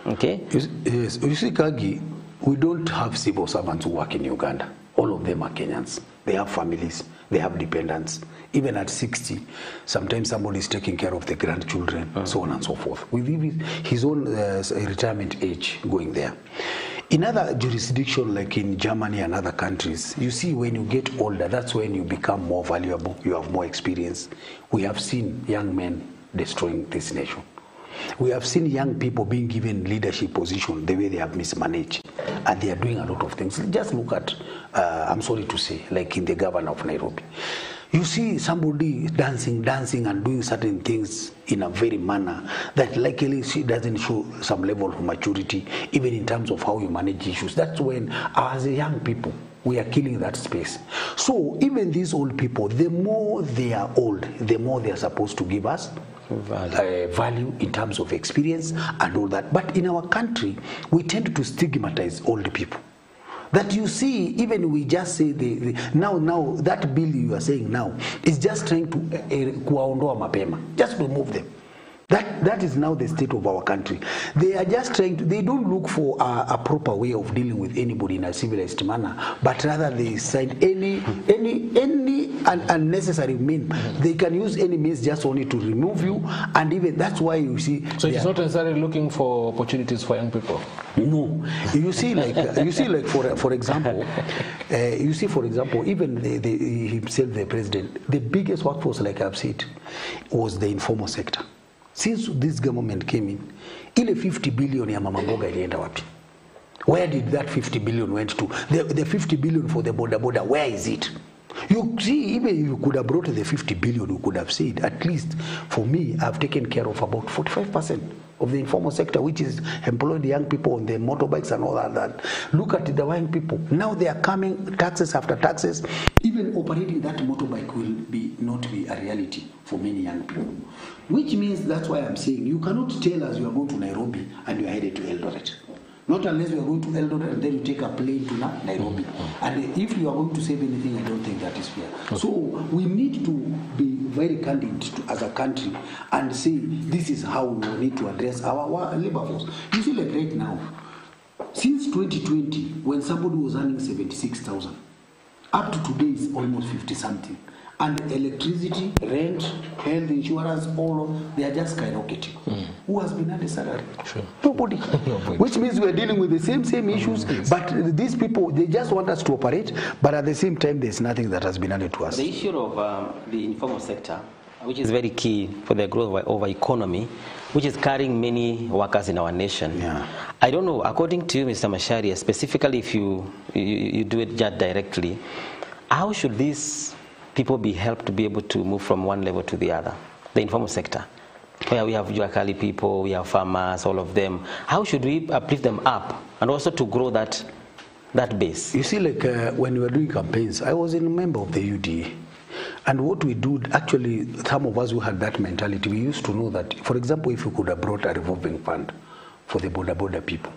Okay? Yes, you see, Kagi, we don't have civil servants who work in Uganda. All of them are Kenyans. They have families, they have dependents. Even at 60, sometimes somebody is taking care of the grandchildren, so on and so forth. With his own retirement age going there. In other jurisdictions, like in Germany and other countries, you see when you get older, that's when you become more valuable, you have more experience. We have seen young men destroying this nation. We have seen young people being given leadership position the way they have mismanaged, and they are doing a lot of things. Just look at, I'm sorry to say, like in the governor of Nairobi. You see somebody dancing and doing certain things in a very manner that likely she doesn't show some level of maturity, even in terms of how you manage issues. That's when, as a young people, we are killing that space. So even these old people, the more they are old, the more they are supposed to give us value in terms of experience and all that. But in our country, we tend to stigmatize old people. That you see, even we just say now that bill you are saying now is just trying to kuwaondoa mapema, just remove them. That is now the state of our country. They are just trying to, they don't look for a proper way of dealing with anybody in a civilized manner, but rather they sign any unnecessary means. They can use any means just only to remove you, and even that's why you see. So it's not necessarily looking for opportunities for young people. No, you see, like for example, you see, for example, even himself, the president, the biggest workforce, like I've said, was the informal sector. Since this government came in, ile 50 billion ya mama mboga ilienda wapi? Where did that 50 billion went to? The 50 billion for the border, where is it? You see, even if you could have brought the 50 billion, you could have said, at least for me, I've taken care of about 45% of the informal sector, which is employed young people on the motorbikes and all that. Look at the young people. Now they are coming, taxes after taxes. Even operating that motorbike will not be a reality for many young people. Which means, that's why I'm saying, you cannot tell us you are going to Nairobi and you are headed to Eldoret. Not unless you are going to Eldoret and then you take a plane to Nairobi. And if you are going to save anything, I don't think that is fair. Okay. So we need to be very candid as a country and say this is how we need to address our labor force. You see, like right now, since 2020, when somebody was earning 76,000, up to today is almost 50-something. And electricity, rent, health insurance, all of, they are just skyrocketing. Who has been under salary? Sure. Nobody. Which means we are dealing with the same issues, but these people, they just want us to operate, but at the same time, there's nothing that has been added to us. The issue of the informal sector, which is very key for the growth of our economy, which is carrying many workers in our nation. Yeah. I don't know, according to you, Mr. Macharia, specifically if you do it just directly, how should these people be helped to be able to move from one level to the other, the informal sector, where we have Juakali people, we have farmers, all of them? How should we uplift them up and also to grow that base? You see, like when we were doing campaigns, I was a member of the UDA. And what we do, actually, some of us who had that mentality, we used to know that, for example, if you could have brought a revolving fund for the border people,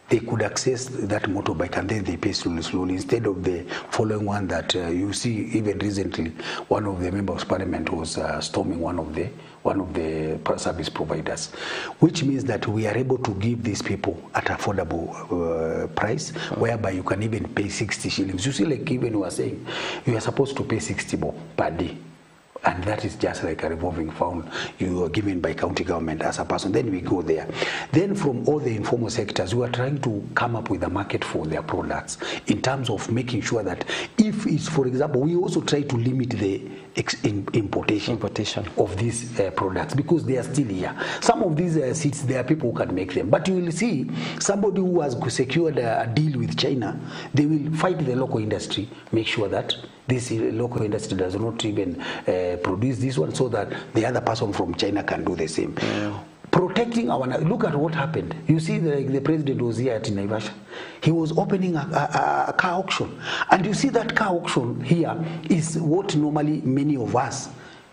they could access that motorbike and then they pay slowly instead of the following one that you see. Even recently, one of the members of parliament was storming one of the service providers, which means that we are able to give these people at affordable price, whereby you can even pay 60 shillings. You see, like even you are saying, you are supposed to pay 60 bob per day. And that is just like a revolving fund you are given by county government as a person. Then we go there. Then from all the informal sectors, we are trying to come up with a market for their products in terms of making sure that if it's, for example, we also try to limit importation of these products, because they are still here. Some of these seeds, there are people who can make them. But you will see somebody who has secured a deal with China, they will fight the local industry, make sure that this local industry does not even produce this one, so that the other person from China can do the same. Protecting our, look at what happened. You see, the president was here at Naivasha. He was opening a car auction. And you see that car auction here is what normally many of us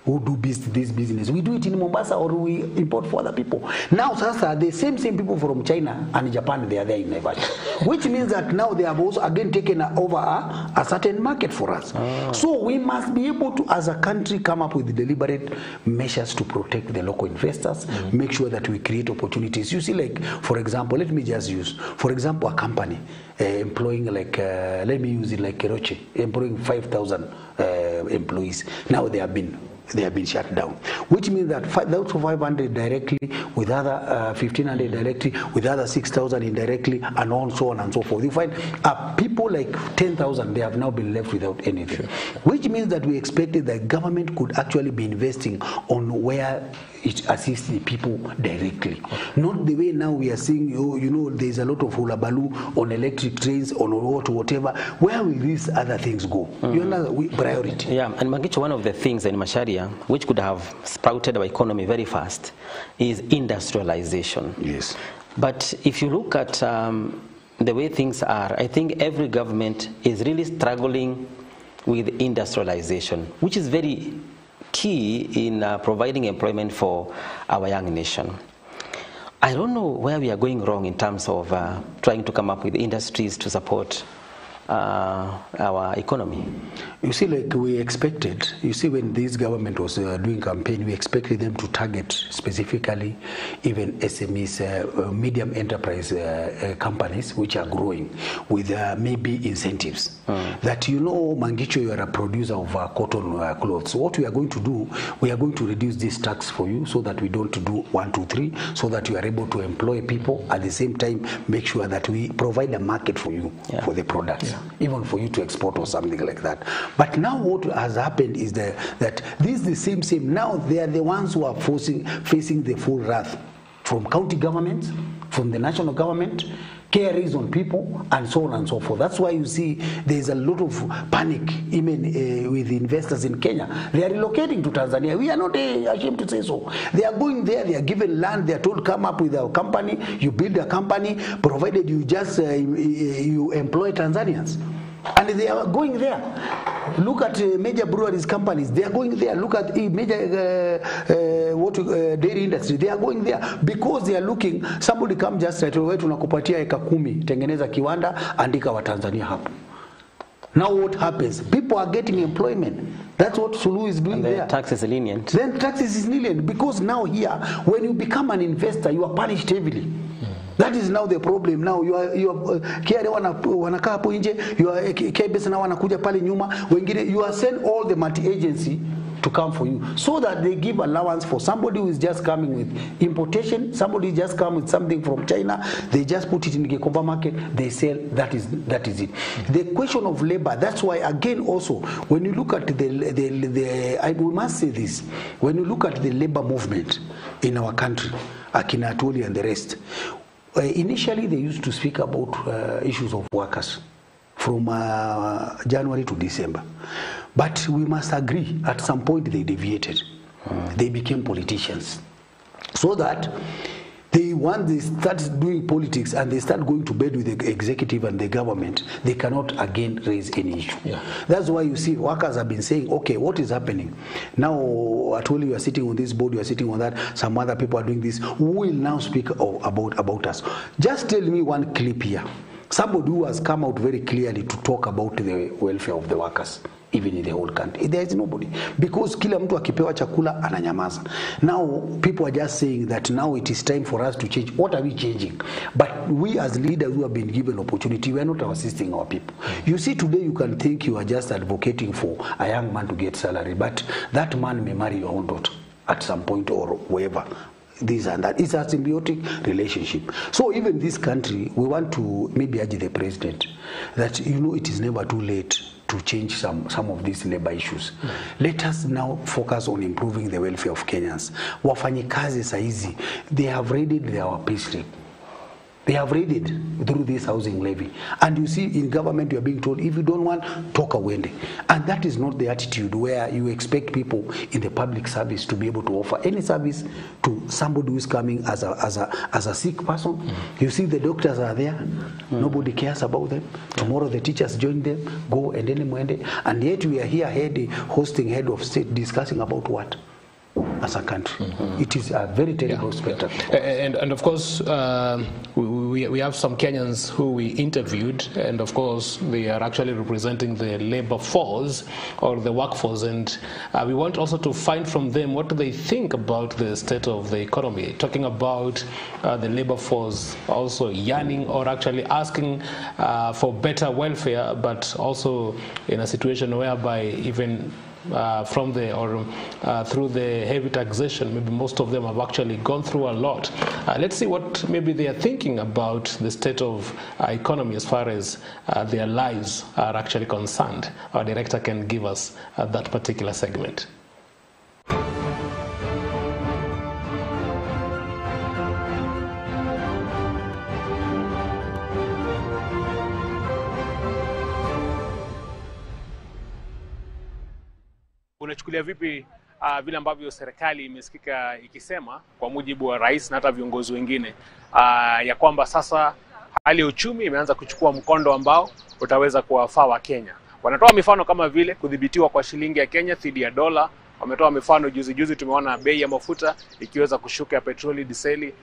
who do this business, we do it in Mombasa, or we import for other people. Now, Sasa, the same people from China and Japan, they are there in Naivasha, which means that now they have also again taken over a certain market for us. So we must be able to, as a country, come up with deliberate measures to protect the local investors, make sure that we create opportunities. You see, like, for example, let me just use, for example, a company employing, like, let me use it like Keroche, employing 5,000 employees. Now they have been shut down, which means that 500 directly, with other 1,500 directly, with other 6,000 indirectly, and on so on and so forth. You find people like 10,000, they have now been left without anything, which means that we expected that government could actually be investing on where it assists the people directly. Not the way now we are seeing, you know, there's a lot of hulabaloo on electric trains, on whatever. Where will these other things go? You know, priority. Yeah, and Magicho, one of the things in Macharia, which could have sprouted our economy very fast, is industrialization. Yes. But if you look at the way things are, I think every government is really struggling with industrialization, which is very key in providing employment for our young nation. I don't know where we are going wrong in terms of trying to come up with industries to support our economy. You see, like we expected, you see, when this government was doing campaign, we expected them to target specifically even SMEs, medium enterprise companies which are growing, with maybe incentives. That, you know, Mangicho, you are a producer of cotton clothes. So what we are going to do, we are going to reduce this tax for you, so that we don't do 1, 2, 3, so that you are able to employ people, at the same time make sure that we provide a market for you for the products. Even for you to export or something like that. But now what has happened is that this is the same. Now they are the ones who are facing the full wrath from county governments, from the national government, carries on people, and so on and so forth. That's why you see there's a lot of panic even with investors in Kenya. They are relocating to Tanzania. We are not ashamed to say so. They are going there, they are given land, they are told, come up with a company, you build a company, provided you just you employ Tanzanians. And they are going there. Look at major breweries companies. They are going there. Look at major dairy industry. They are going there because they are looking. Somebody come just right away, tunakupatia eka 10, tengeneza kiwanda, andika wa Tanzania hapo. Now what happens? People are getting employment. That's what Sulu is doing and there. Tax is lenient. Then taxes is lenient, because now here, when you become an investor, you are punished heavily. That is now the problem. Now you are kiare wanakaa hapo nje, you are KBS na wanakuja pale nyuma, wengine you are send all the multi-agency to come for you, so that they give allowance for somebody who is just coming with importation, somebody just come with something from China, they just put it in the Gikomba market, they sell, that is it. The question of labor, that's why again also, when you look at we must say this, when you look at the labor movement in our country, Akina Atuli and the rest, initially they used to speak about issues of workers from January to December. But we must agree, at some point they deviated. They became politicians. So that once they start doing politics and they start going to bed with the executive and the government, they cannot again raise any issue. That's why you see workers have been saying, okay, what is happening? Now, I told you are sitting on this board, you are sitting on that, some other people are doing this. Who will now speak about us? Just tell me one clip here. Somebody who has come out very clearly to talk about the welfare of the workers, even in the whole country. There is nobody. Because kila mtu akipewa chakula ananyamaza. Now people are just saying that now it is time for us to change. What are we changing? But we as leaders who have been given opportunity, we are not assisting our people. You see, today you can think you are just advocating for a young man to get salary, but that man may marry your own daughter at some point or wherever. this and that. It's a symbiotic relationship. So even this country, we want to maybe urge the president that, you know, it is never too late to change some of these labor issues. Let us now focus on improving the welfare of Kenyans. Wafanyikazi saizi, they have raided their payslip. They have raided through this housing levy. And you see, in government, you are being told, if you don't want, talk away. And that is not the attitude where you expect people in the public service to be able to offer any service to somebody who is coming as a sick person. You see, the doctors are there. Nobody cares about them. Tomorrow, the teachers join them, go and then, and yet we are here hosting head of state discussing about what? As a country. It is a very terrible spectacle. And of course, we have some Kenyans who we interviewed, and of course, they are actually representing the labor force or the workforce, and we want also to find from them what do they think about the state of the economy, talking about the labor force also yearning or actually asking for better welfare, but also in a situation whereby even from the through the heavy taxation, maybe most of them have actually gone through a lot. Let's see what maybe they are thinking about the state of economy as far as their lives are actually concerned. Our director can give us that particular segment. Unachukulia vipi vile ambavyo serikali imesikika ikisema kwa mujibu wa rais na hata viongozi wengine ya kwamba sasa hali ya uchumi imeanza kuchukua mkondo ambao utaweza kuwafaa wa Kenya? Wanatoa mifano kama vile kudhibitiwa kwa shilingi ya Kenya dhidi ya dola. Wametoa mifano juzi tumeona bei ya mafuta ikiweza kushuka ya petroli, diseli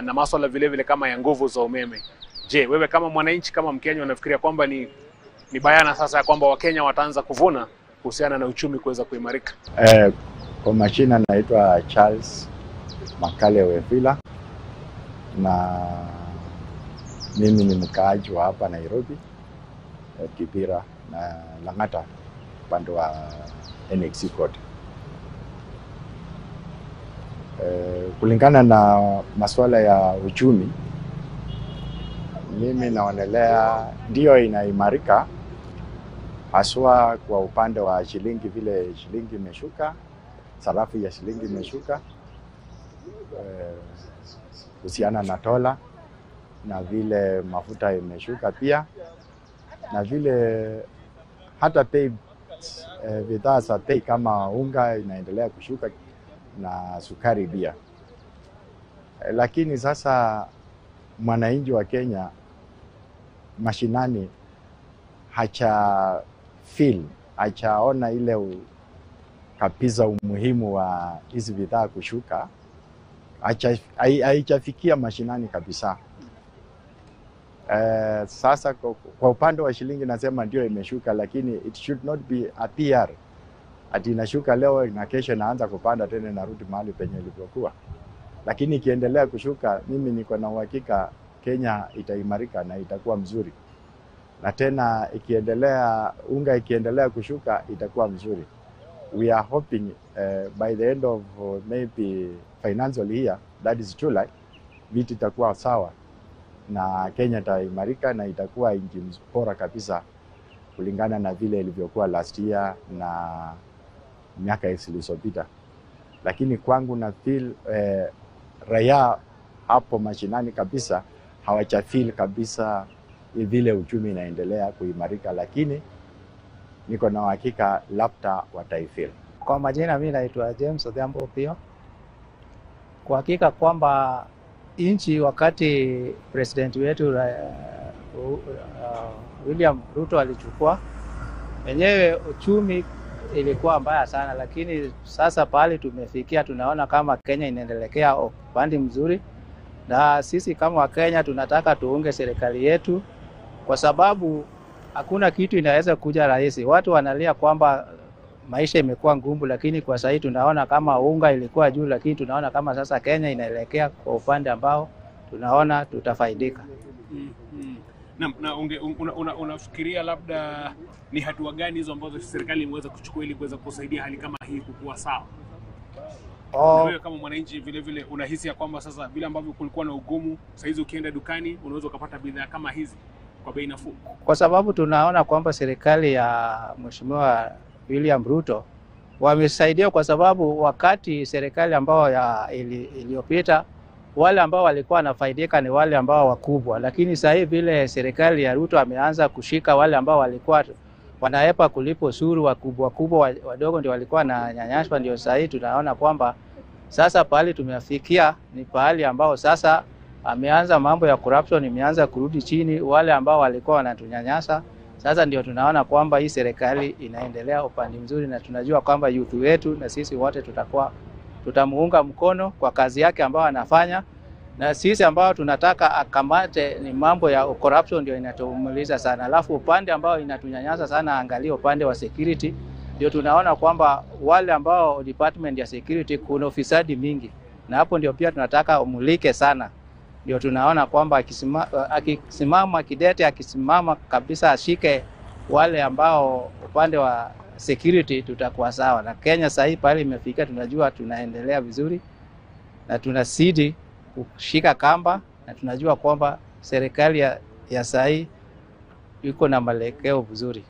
na masuala vile kama ya nguvu za umeme. Je, wewe kama mwananchi, kama Mkenya, unafikiria kwamba ni bayana sasa ya kwamba Wakenya wataanza kuvuna kuhusiana na uchumi kuweza kuimarika? Kwa majina naitwa Charles Makale Wefila, na mimi ni mkaaji wa hapa Nairobi, Kibera na Lang'ata, upande wa NXC Court. Kulingana na masuala ya uchumi, mimi naonelea ndio inaimarika, haswa kwa upande wa shilingi, vile shilingi imeshuka, sarafu ya shilingi imeshuka, kuhusiana na dola, na vile mafuta imeshuka pia, na vile hata bei, bidhaa za bei kama unga inaendelea kushuka na sukari pia. Lakini sasa mwananchi wa Kenya mashinani hajaona ile kabisa umuhimu wa hizi bidhaa kushuka, haijafikia mashinani kabisa. Sasa kwa upande wa shilingi nasema ndio imeshuka, lakini it should not be a PR ati inashuka leo na kesho inaanza kupanda tena narudi mahali penye ilipokuwa. Lakini ikiendelea kushuka, mimi niko na uhakika Kenya itaimarika na itakuwa mzuri. Na tena unga ikiendelea kushuka itakuwa mzuri. We are hoping by the end of maybe financial year, that is July, vitu itakuwa sawa na Kenya itaimarika na itakuwa nchi bora kabisa kulingana na vile ilivyokuwa last year na miaka zilizopita. Lakini kwangu na feel raia hapo mashinani kabisa hawajafeel kabisa vile uchumi inaendelea kuimarika, lakini niko na uhakika labda wataifeel. Kwa majina mimi naitwa James Odhiambo Pio. Kwa hakika kwamba nchi wakati president wetu William Ruto alichukua, wenyewe uchumi ilikuwa mbaya sana, lakini sasa pale tumefikia tunaona kama Kenya inaendelea upande mzuri, na sisi kama Wakenya tunataka tuunge serikali yetu, kwa sababu hakuna kitu inaweza kuja rahisi. Watu wanalia kwamba maisha imekuwa ngumu, lakini kwa sasa tunaona kama unga ilikuwa juu, lakini tunaona kama sasa Kenya inaelekea kwa upande ambao tunaona tutafaidika. Na unafikiria labda ni hatua gani hizo ambazo serikali imeweza kuchukua ili kuweza kusaidia hali kama hii kukua sawa? Wewe kama mwananchi vile vile unahisi ya kwamba sasa vile ambavyo kulikuwa na ugumu, sasa hizi ukienda dukani unaweza kupata bidhaa kama hizi kwa bei nafuu? Kwa sababu tunaona kwamba serikali ya Mheshimiwa William Ruto wamesaidia, kwa sababu wakati serikali ambao iliyopita wale ambao walikuwa wanafaidika ni wale ambao wakubwa, lakini sasa hivi vile serikali ya Ruto ameanza kushika wale ambao walikuwa wanaepa kulipo ushuru, wakubwa wadogo ndio walikuwa na nyanyashwa. Ndio sasa hivi tunaona kwamba sasa pahali tumefikia ni pahali ambao sasa ameanza mambo ya corruption imeanza kurudi chini. Wale ambao walikuwa wanatunyanyasa sasa ndio tunaona kwamba hii serikali inaendelea upande mzuri, na tunajua kwamba youth wetu na sisi wote tutamuunga mkono kwa kazi yake ambayo anafanya, na sisi ambao tunataka akamate ni mambo ya corruption ndio inatumuliza sana. Alafu upande ambao inatunyanyasa sana, angalia upande wa security, ndio tunaona kwamba wale ambao department ya security kuna ufisadi mingi, na hapo ndio pia tunataka umulike sana. Ndio tunaona kwamba akisimama kidete, akisimama kabisa, ashike wale ambao upande wa security, tutakuwa sawa. Na Kenya sasa hivi pale imefika, tunajua tunaendelea vizuri na tunazidi kushika kamba, na tunajua kwamba serikali ya sasa hivi iko na mwelekeo vizuri.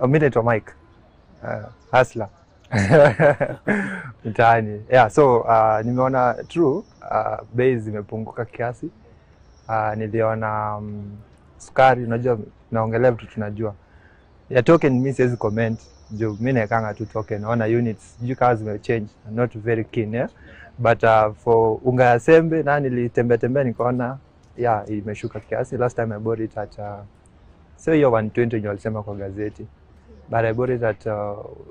Mimi naitwa Mike. Hustler. Mtaani. Yeah, so nimeona true bei zimepunguka kiasi. Niliona sukari, unajua naongelea vitu tunajua. Ya token mimi siwezi comment. Jo mimi naekanga tu token. Naona units, juu kazi zimechange. I'm not very keen, yeah. But for unga ya sembe na nilitembea nikaona yeah imeshuka kiasi. Last time I bought it at so hiyo 120 ndio walisema kwa gazeti. But I bought it at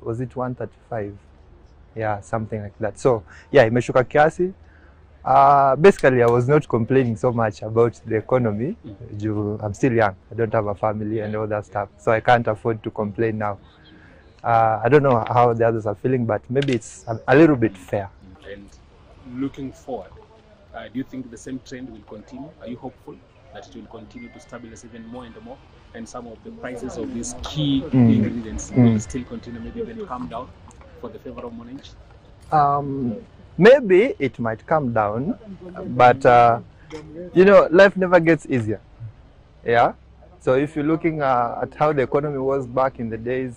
was it 135? Yeah, something like that. So yeah, imeshuka kiasi. Basically I was not complaining so much about the economy. I'm still young. I don't have a family and all that stuff. So I can't afford to complain now. I don't know how the others are feeling, but maybe it's a little bit fair. And looking forward, do you think the same trend will continue? Are you hopeful that it will continue to stabilize even more and more, and some of the prices of these key ingredients will still continue, maybe even come down for the favor of mwananchi? Maybe it might come down, but you know, life never gets easier. Yeah. So if you're looking at how the economy was back in the days,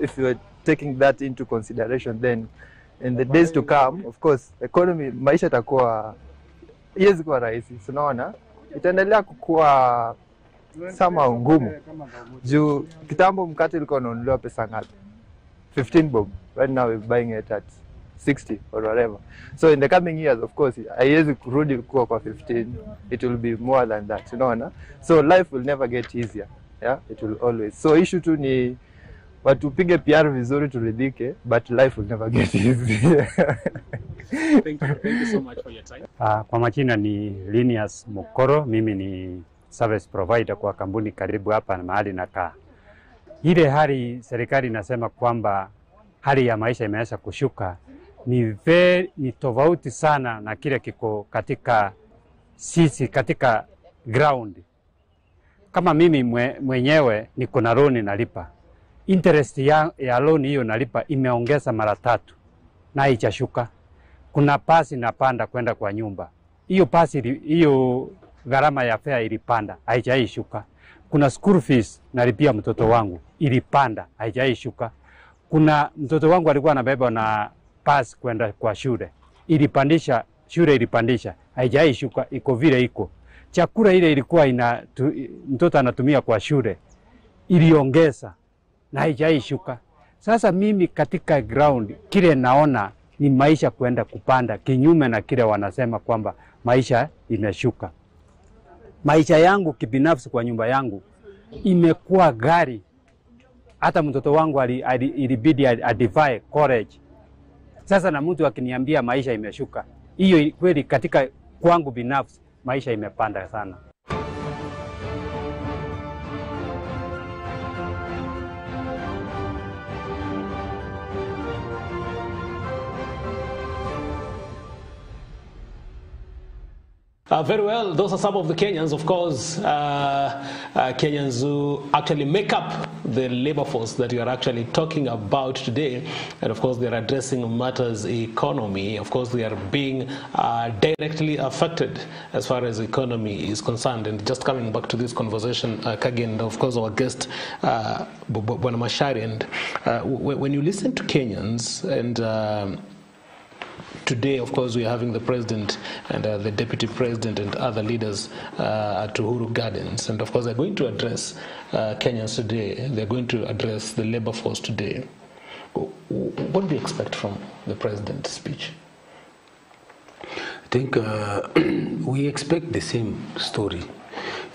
if you're taking that into consideration, then in the days to come, of course, economy maisha itakuwa iwezi kuwa rahisi. Unaona, itaendelea kukua sama ngumu. Juu kitambo mkate ilikuwa unanunuliwa pesa ngapi? 15 bob. Right now we're buying it at 60 or whatever. So in the coming years, of course, haiwezi kurudi kuwa kwa 15. It will be more than that, unaona? So life will never get easier. Yeah, it will always. So issue tu ni watu pige PR vizuri turidhike, but life will never get easy. Thank you so much for your time. Kwa majina ni Linus Mukoro, mimi ni service provider kwa kampuni karibu hapa na mahali nakaa. Ile hali serikali inasema kwamba hali ya maisha imeanza kushuka ni tofauti sana na kile kiko katika sisi katika ground. Kama mimi mwenyewe niko na loan nalipa. Interest ya loan hiyo nalipa imeongeza mara 3 na haijashuka. Kuna pasi napanda kwenda kwa nyumba. Hiyo pasi hiyo gharama ya fare ilipanda, haijaishuka. Kuna school fees nalipia mtoto wangu, ilipanda, haijaishuka. Kuna mtoto wangu alikuwa anabeba na pass kwenda kwa shule, ilipandisha, shule ilipandisha, haijaishuka, iko vile iko. Chakula ile ilikuwa mtoto anatumia kwa shule, iliongeza na haijaishuka. Sasa mimi katika ground kile naona ni maisha kwenda kupanda, kinyume na kile wanasema kwamba maisha imeshuka. Maisha yangu kibinafsi kwa nyumba yangu imekuwa gari. Hata mtoto wangu ilibidi adivae college. Sasa na mtu akiniambia maisha imeshuka, hiyo kweli katika kwangu binafsi maisha imepanda sana. Very well, those are some of the Kenyans, of course, Kenyans who actually make up the labor force that you are actually talking about today. And of course, they are addressing matters economy. Of course, they are being directly affected as far as economy is concerned. And just coming back to this conversation, again, of course, our guest, Bwana Mashari, and when you listen to Kenyans and today, of course, we are having the president and the deputy president and other leaders at Uhuru Gardens. And of course, they're going to address Kenyans today. They're going to address the labor force today. What do you expect from the president's speech? I think we expect the same story.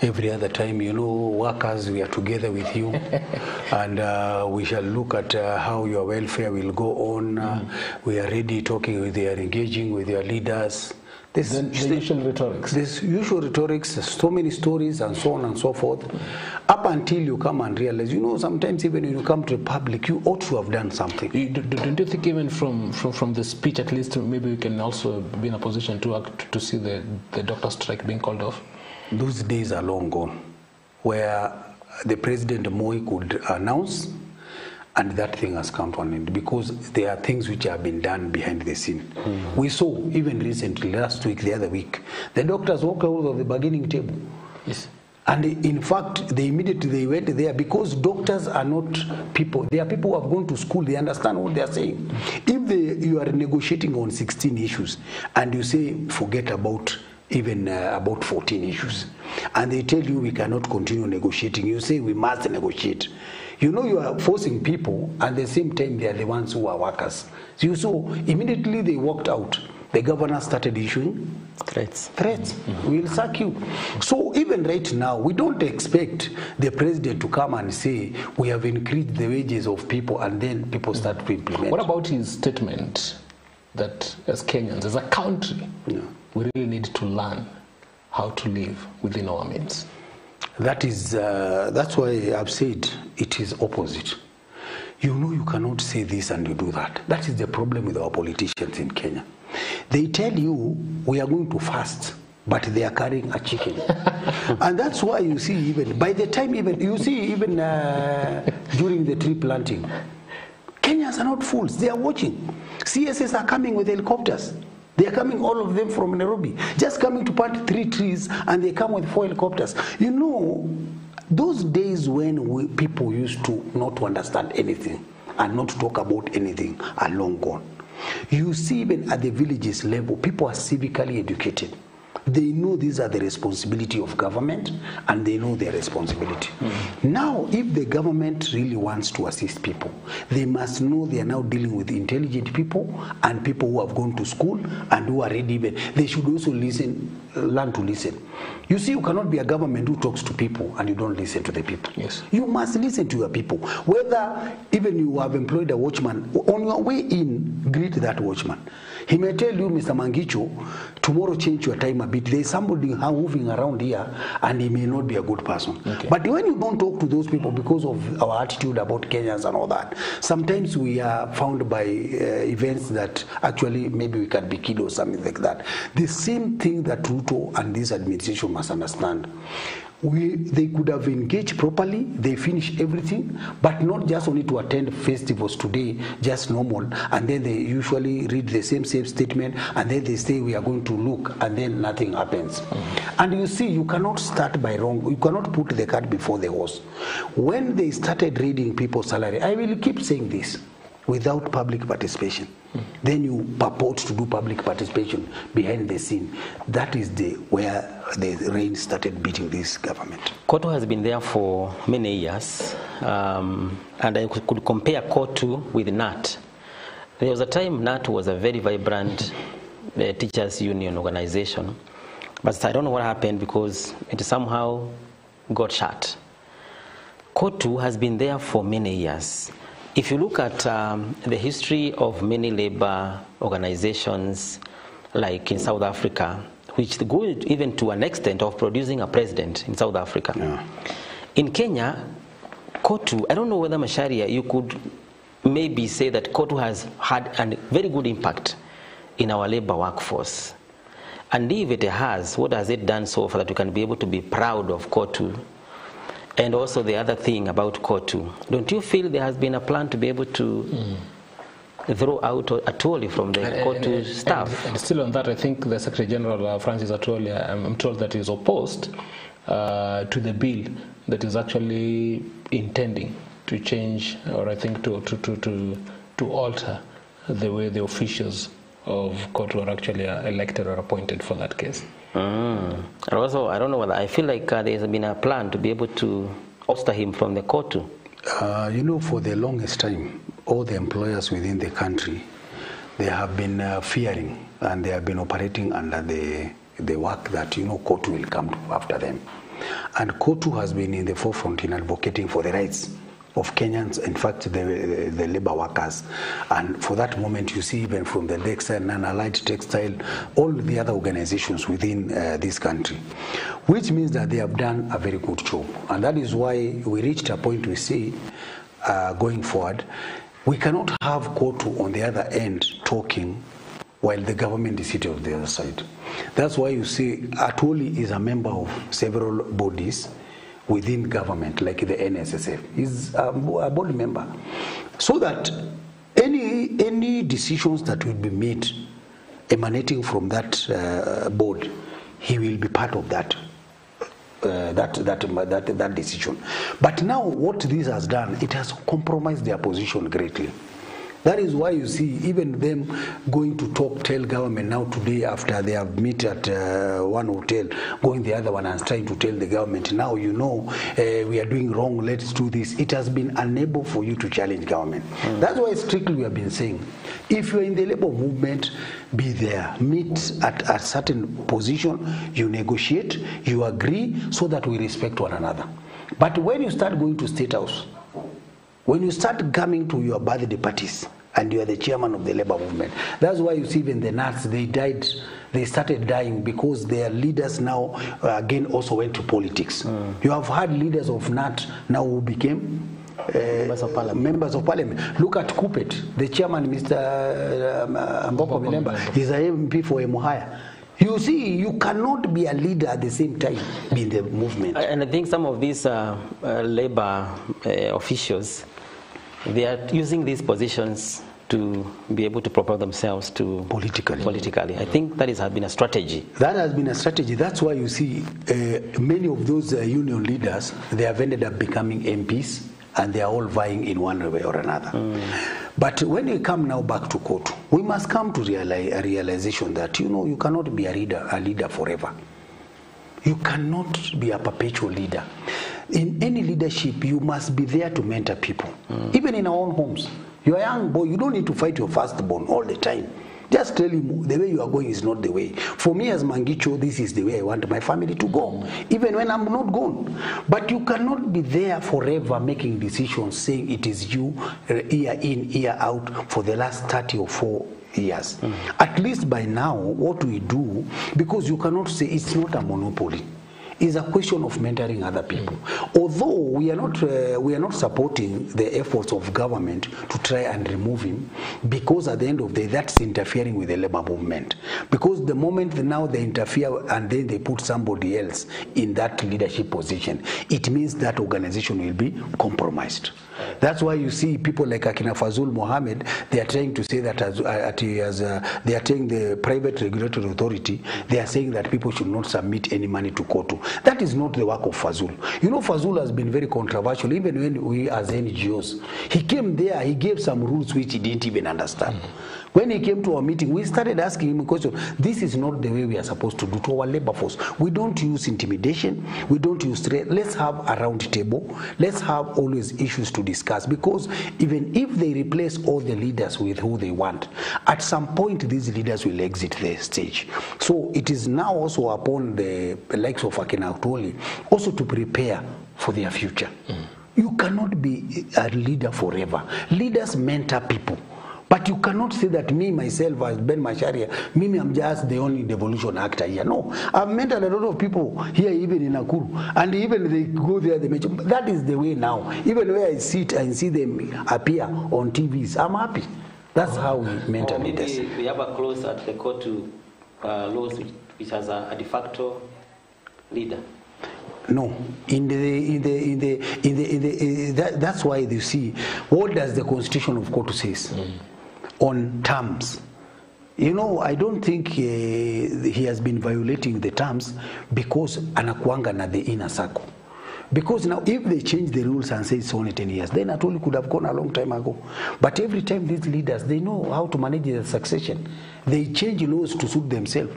Every other time, you know, workers, we are together with you, and we shall look at how your welfare will go on. We are ready talking with you, engaging with your leaders. The usual rhetorics. This usual rhetorics, so many stories and so on and so forth, up until you come and realize, you know, sometimes even when you come to the public, you ought to have done something. Don't you think even from the speech, at least, maybe we can also be in a position to see the doctor strike being called off? Those days are long gone, where the President Moi could announce, and that thing has come to an end, because there are things which have been done behind the scene. We saw, even recently, last week, the other week, the doctors walked out of the bargaining table. Yes. And in fact, they immediately went there, because doctors are not people. They are people who have gone to school. They understand what they are saying. If you are negotiating on 16 issues, and you say, forget about even about 14 issues, and they tell you we cannot continue negotiating, you say we must negotiate. You know, you are forcing people, and at the same time they are the ones who are workers. So immediately they walked out. The governor started issuing threats. We'll sack you. So even right now, we don't expect the president to come and say we have increased the wages of people, and then people start to implement. What about his statement that as Kenyans, as a country, we really need to learn how to live within our means? That's why I've said it is opposite. You know, you cannot say this and you do that. That is the problem with our politicians in Kenya. They tell you we are going to fast, but they are carrying a chicken. And that's why you see, even by the time, during the tree planting, Kenyans are not fools. They are watching. CSS are coming with helicopters. They are coming, all of them from Nairobi, just coming to plant 3 trees, and they come with 4 helicopters. You know, those days when people used to not to understand anything and not to talk about anything are long gone. You see, even at the villages level, people are civically educated. They know these are the responsibility of government, and they know their responsibility. Now, if the government really wants to assist people, they must know they are now dealing with intelligent people and people who have gone to school and who are ready. They should also learn to listen. You see, you cannot be a government who talks to people and you don't listen to the people. Yes. You must listen to your people. Whether even you have employed a watchman, on your way in, greet that watchman. He may tell you, Mr. Mangicho, tomorrow change your time a bit. There is somebody moving around here, and he may not be a good person. Okay. But when you don't talk to those people because of our attitude about Kenyans and all that, sometimes we are found by events that actually maybe we can be killed or something like that. The same thing that Ruto and this administration must understand. They could have engaged properly, they finish everything, but not just only to attend festivals today, just normal, and then they usually read the same statement, and then they say we are going to look, and then nothing happens. And you see, you cannot start by wrong, you cannot put the cart before the horse. When they started reading people's salary, I will keep saying this, without public participation. Then you purport to do public participation behind the scene. That is where the rain started beating this government. KOTU has been there for many years, and I could compare KOTU with NAT. There was a time NAT was a very vibrant teachers union organization, but I don't know what happened because it somehow got shut. KOTU has been there for many years. If you look at the history of many labor organizations, like in South Africa, which go even to an extent of producing a president in South Africa. Yeah. In Kenya, KOTU, I don't know whether Macharia, you could maybe say that KOTU has had a very good impact in our labor workforce. And if it has, what has it done so far that we can be able to be proud of KOTU? And also the other thing about KOTU, don't you feel there has been a plan to be able to throw out Atwoli from the KOTU staff? And still on that, I think the Secretary General, Francis Atwoli, I'm told that is opposed to the bill that is actually intending to change, or I think to alter the way the officials of KOTU are actually elected or appointed for that case. And also, I don't know whether I feel like there's been a plan to be able to ousted him from the KOTU. You know, for the longest time, all the employers within the country, they have been fearing, and they have been operating under the work that, you know, KOTU will come after them. And KOTU has been in the forefront in advocating for the rights of Kenyans, in fact, the labor workers. And for that moment, you see, even from the textile, non-allied textile, all the other organizations within this country, which means that they have done a very good job. And that is why we reached a point we see, going forward, we cannot have KOTU on the other end talking while the government is sitting on the other side. That's why you see Atwoli is a member of several bodies within government, like the NSSF. He's a board member. So that any decisions that will be made emanating from that board, he will be part of that decision. But now what this has done, it has compromised their position greatly. That is why you see even them going to tell government now today, after they have met at one hotel, going the other one and trying to tell the government, now you know we are doing wrong, let's do this. It has been unable for you to challenge government. That's why strictly we have been saying, if you're in the labor movement, be there, meet at a certain position, you negotiate, you agree, so that we respect one another. But when you start going to State House, when you start coming to your birthday parties and you are the chairman of the labor movement, that's why you see even the NATs, they started dying because their leaders now again also went to politics. You have had leaders of NAT now who became members of parliament. Look at Kupet, the chairman, Mr. Mboko Milemba, he's a MP for Emuhaya. You see, you cannot be a leader at the same time be in the movement. And I think some of these labor officials, they are using these positions to be able to propel themselves to politically. I think that has been a strategy. That has been a strategy. That's why you see many of those union leaders, they have ended up becoming MPs, and they are all vying in one way or another. But when we come now back to KOTU, we must come to a realization that, you know, you cannot be a leader forever. You cannot be a perpetual leader. In any leadership, you must be there to mentor people. Even in our own homes. You're a young boy, you don't need to fight your firstborn all the time. Just tell him the way you are going is not the way. For me as Mangicho, this is the way I want my family to go, even when I'm not gone. But you cannot be there forever making decisions, saying it is you, year in, year out, for the last 30 or 4 years. At least by now, what we do, because you cannot say it's not a monopoly, is a question of mentoring other people. Although we are not supporting the efforts of government to try and remove him, because at the end of the day, that's interfering with the labor movement. Because the moment now they interfere and then they put somebody else in that leadership position, it means that organization will be compromised. That's why you see people like Akina Fazul Mohammed, they are trying to say that they are telling the private regulatory authority, they are saying that people should not submit any money to KOTU. That is not the work of Fazul. You know, Fazul has been very controversial, even when we as NGOs. He came there, he gave some rules which he didn't even understand. When he came to our meeting, we started asking him a question. This is not the way we are supposed to do to our labor force. We don't use intimidation. We don't use threat. Let's have a round table. Let's have always issues to discuss, because even if they replace all the leaders with who they want, at some point these leaders will exit the stage. So it is now also upon the likes of Akina Atwoli also to prepare for their future. You cannot be a leader forever. Leaders mentor people. But you cannot say that me, myself, as Ben Macharia, I'm just the only devolution actor here. No, I've mentored a lot of people here, even in Nakuru. And even they go there, they mention. That is the way now. Even where I sit and see them appear on TVs, I'm happy. That's how we mentor leaders. We have a clause at the KOTU laws which has a de facto leader? No, that's why you see, what does the Constitution of Court says on terms? You know, I don't think he has been violating the terms because anakuanga na the inner circle. Because now if they change the rules and say it's only 10 years, then Atoli could have gone a long time ago. But every time these leaders, they know how to manage the succession. They change laws to suit themselves.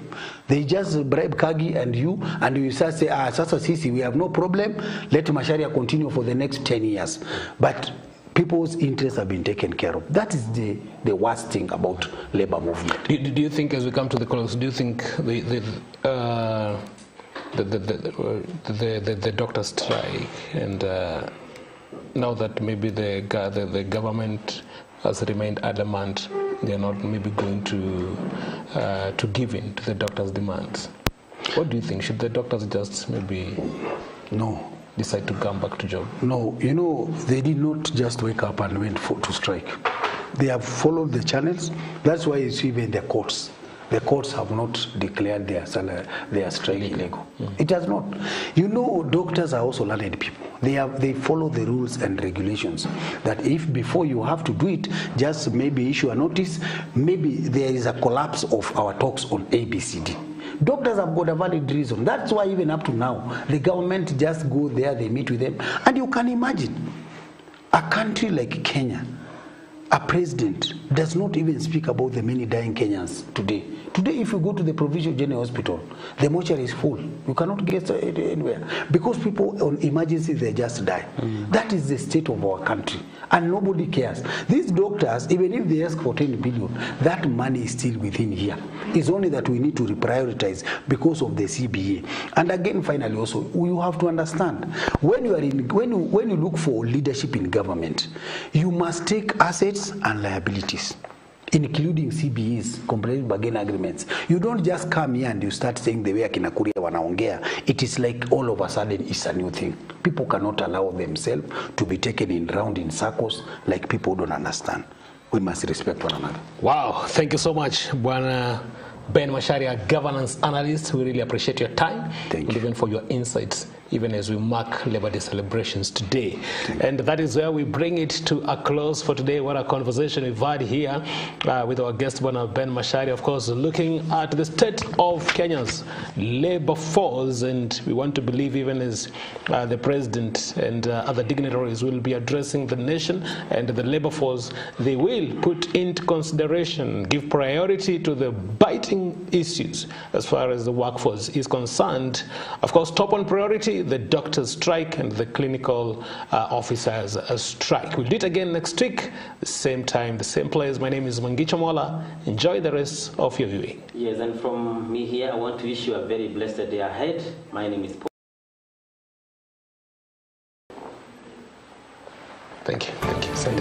They just bribe Kagi and you start say, Sasa Sisi, we have no problem. Let Macharia continue for the next 10 years. But people's interests have been taken care of. That is the worst thing about labor movement. Do you think, as we come to the close, do you think the doctor strike, and now that maybe the government has remained adamant, they are not maybe going to give in to the doctors' demands? What do you think? Should the doctors just maybe decide to come back to job? No, you know, they did not just wake up and went to strike. They have followed the channels. That's why you see even the courts. The courts have not declared their strike illegal. It has not. You know, doctors are also learned people. They follow the rules and regulations. That if before you have to do it, just maybe issue a notice, maybe there is a collapse of our talks on ABCD. Doctors have got a valid reason. That's why even up to now, the government just go there, they meet with them. And you can imagine, a country like Kenya, a president does not even speak about the many dying Kenyans today. Today, if you go to the Provincial General Hospital, the mortuary is full. You cannot get anywhere. Because people on emergency, they just die. That is the state of our country. And nobody cares. These doctors, even if they ask for 10 billion, that money is still within here. It's only that we need to reprioritize because of the CBA. And again, finally, also, you have to understand, when you look for leadership in government, you must take assets and liabilities, including CBAs, comprehensive bargain agreements. You don't just come here and you start saying the way Akina Kuria wanaongea. It is like all of a sudden it's a new thing. People cannot allow themselves to be taken around in circles like people don't understand. We must respect one another. Wow, thank you so much, Bwana Ben Macharia, governance analyst. We really appreciate your time and even for your insights, even as we mark Labor Day celebrations today. And that is where we bring it to a close for today. What a conversation we've had here with our guest, Ben Macharia, of course, looking at the state of Kenya's labor force. And we want to believe, even as the president and other dignitaries will be addressing the nation and the labor force, they will put into consideration, give priority to the biting issues as far as the workforce is concerned. Of course, top on priority, the doctors' strike and the clinical officers' strike. We'll do it again next week, the same time, the same place. My name is Mangicho Mola. Enjoy the rest of your viewing. Yes, and from me here, I want to wish you a very blessed day ahead. My name is Paul. Thank you. Thank you. Send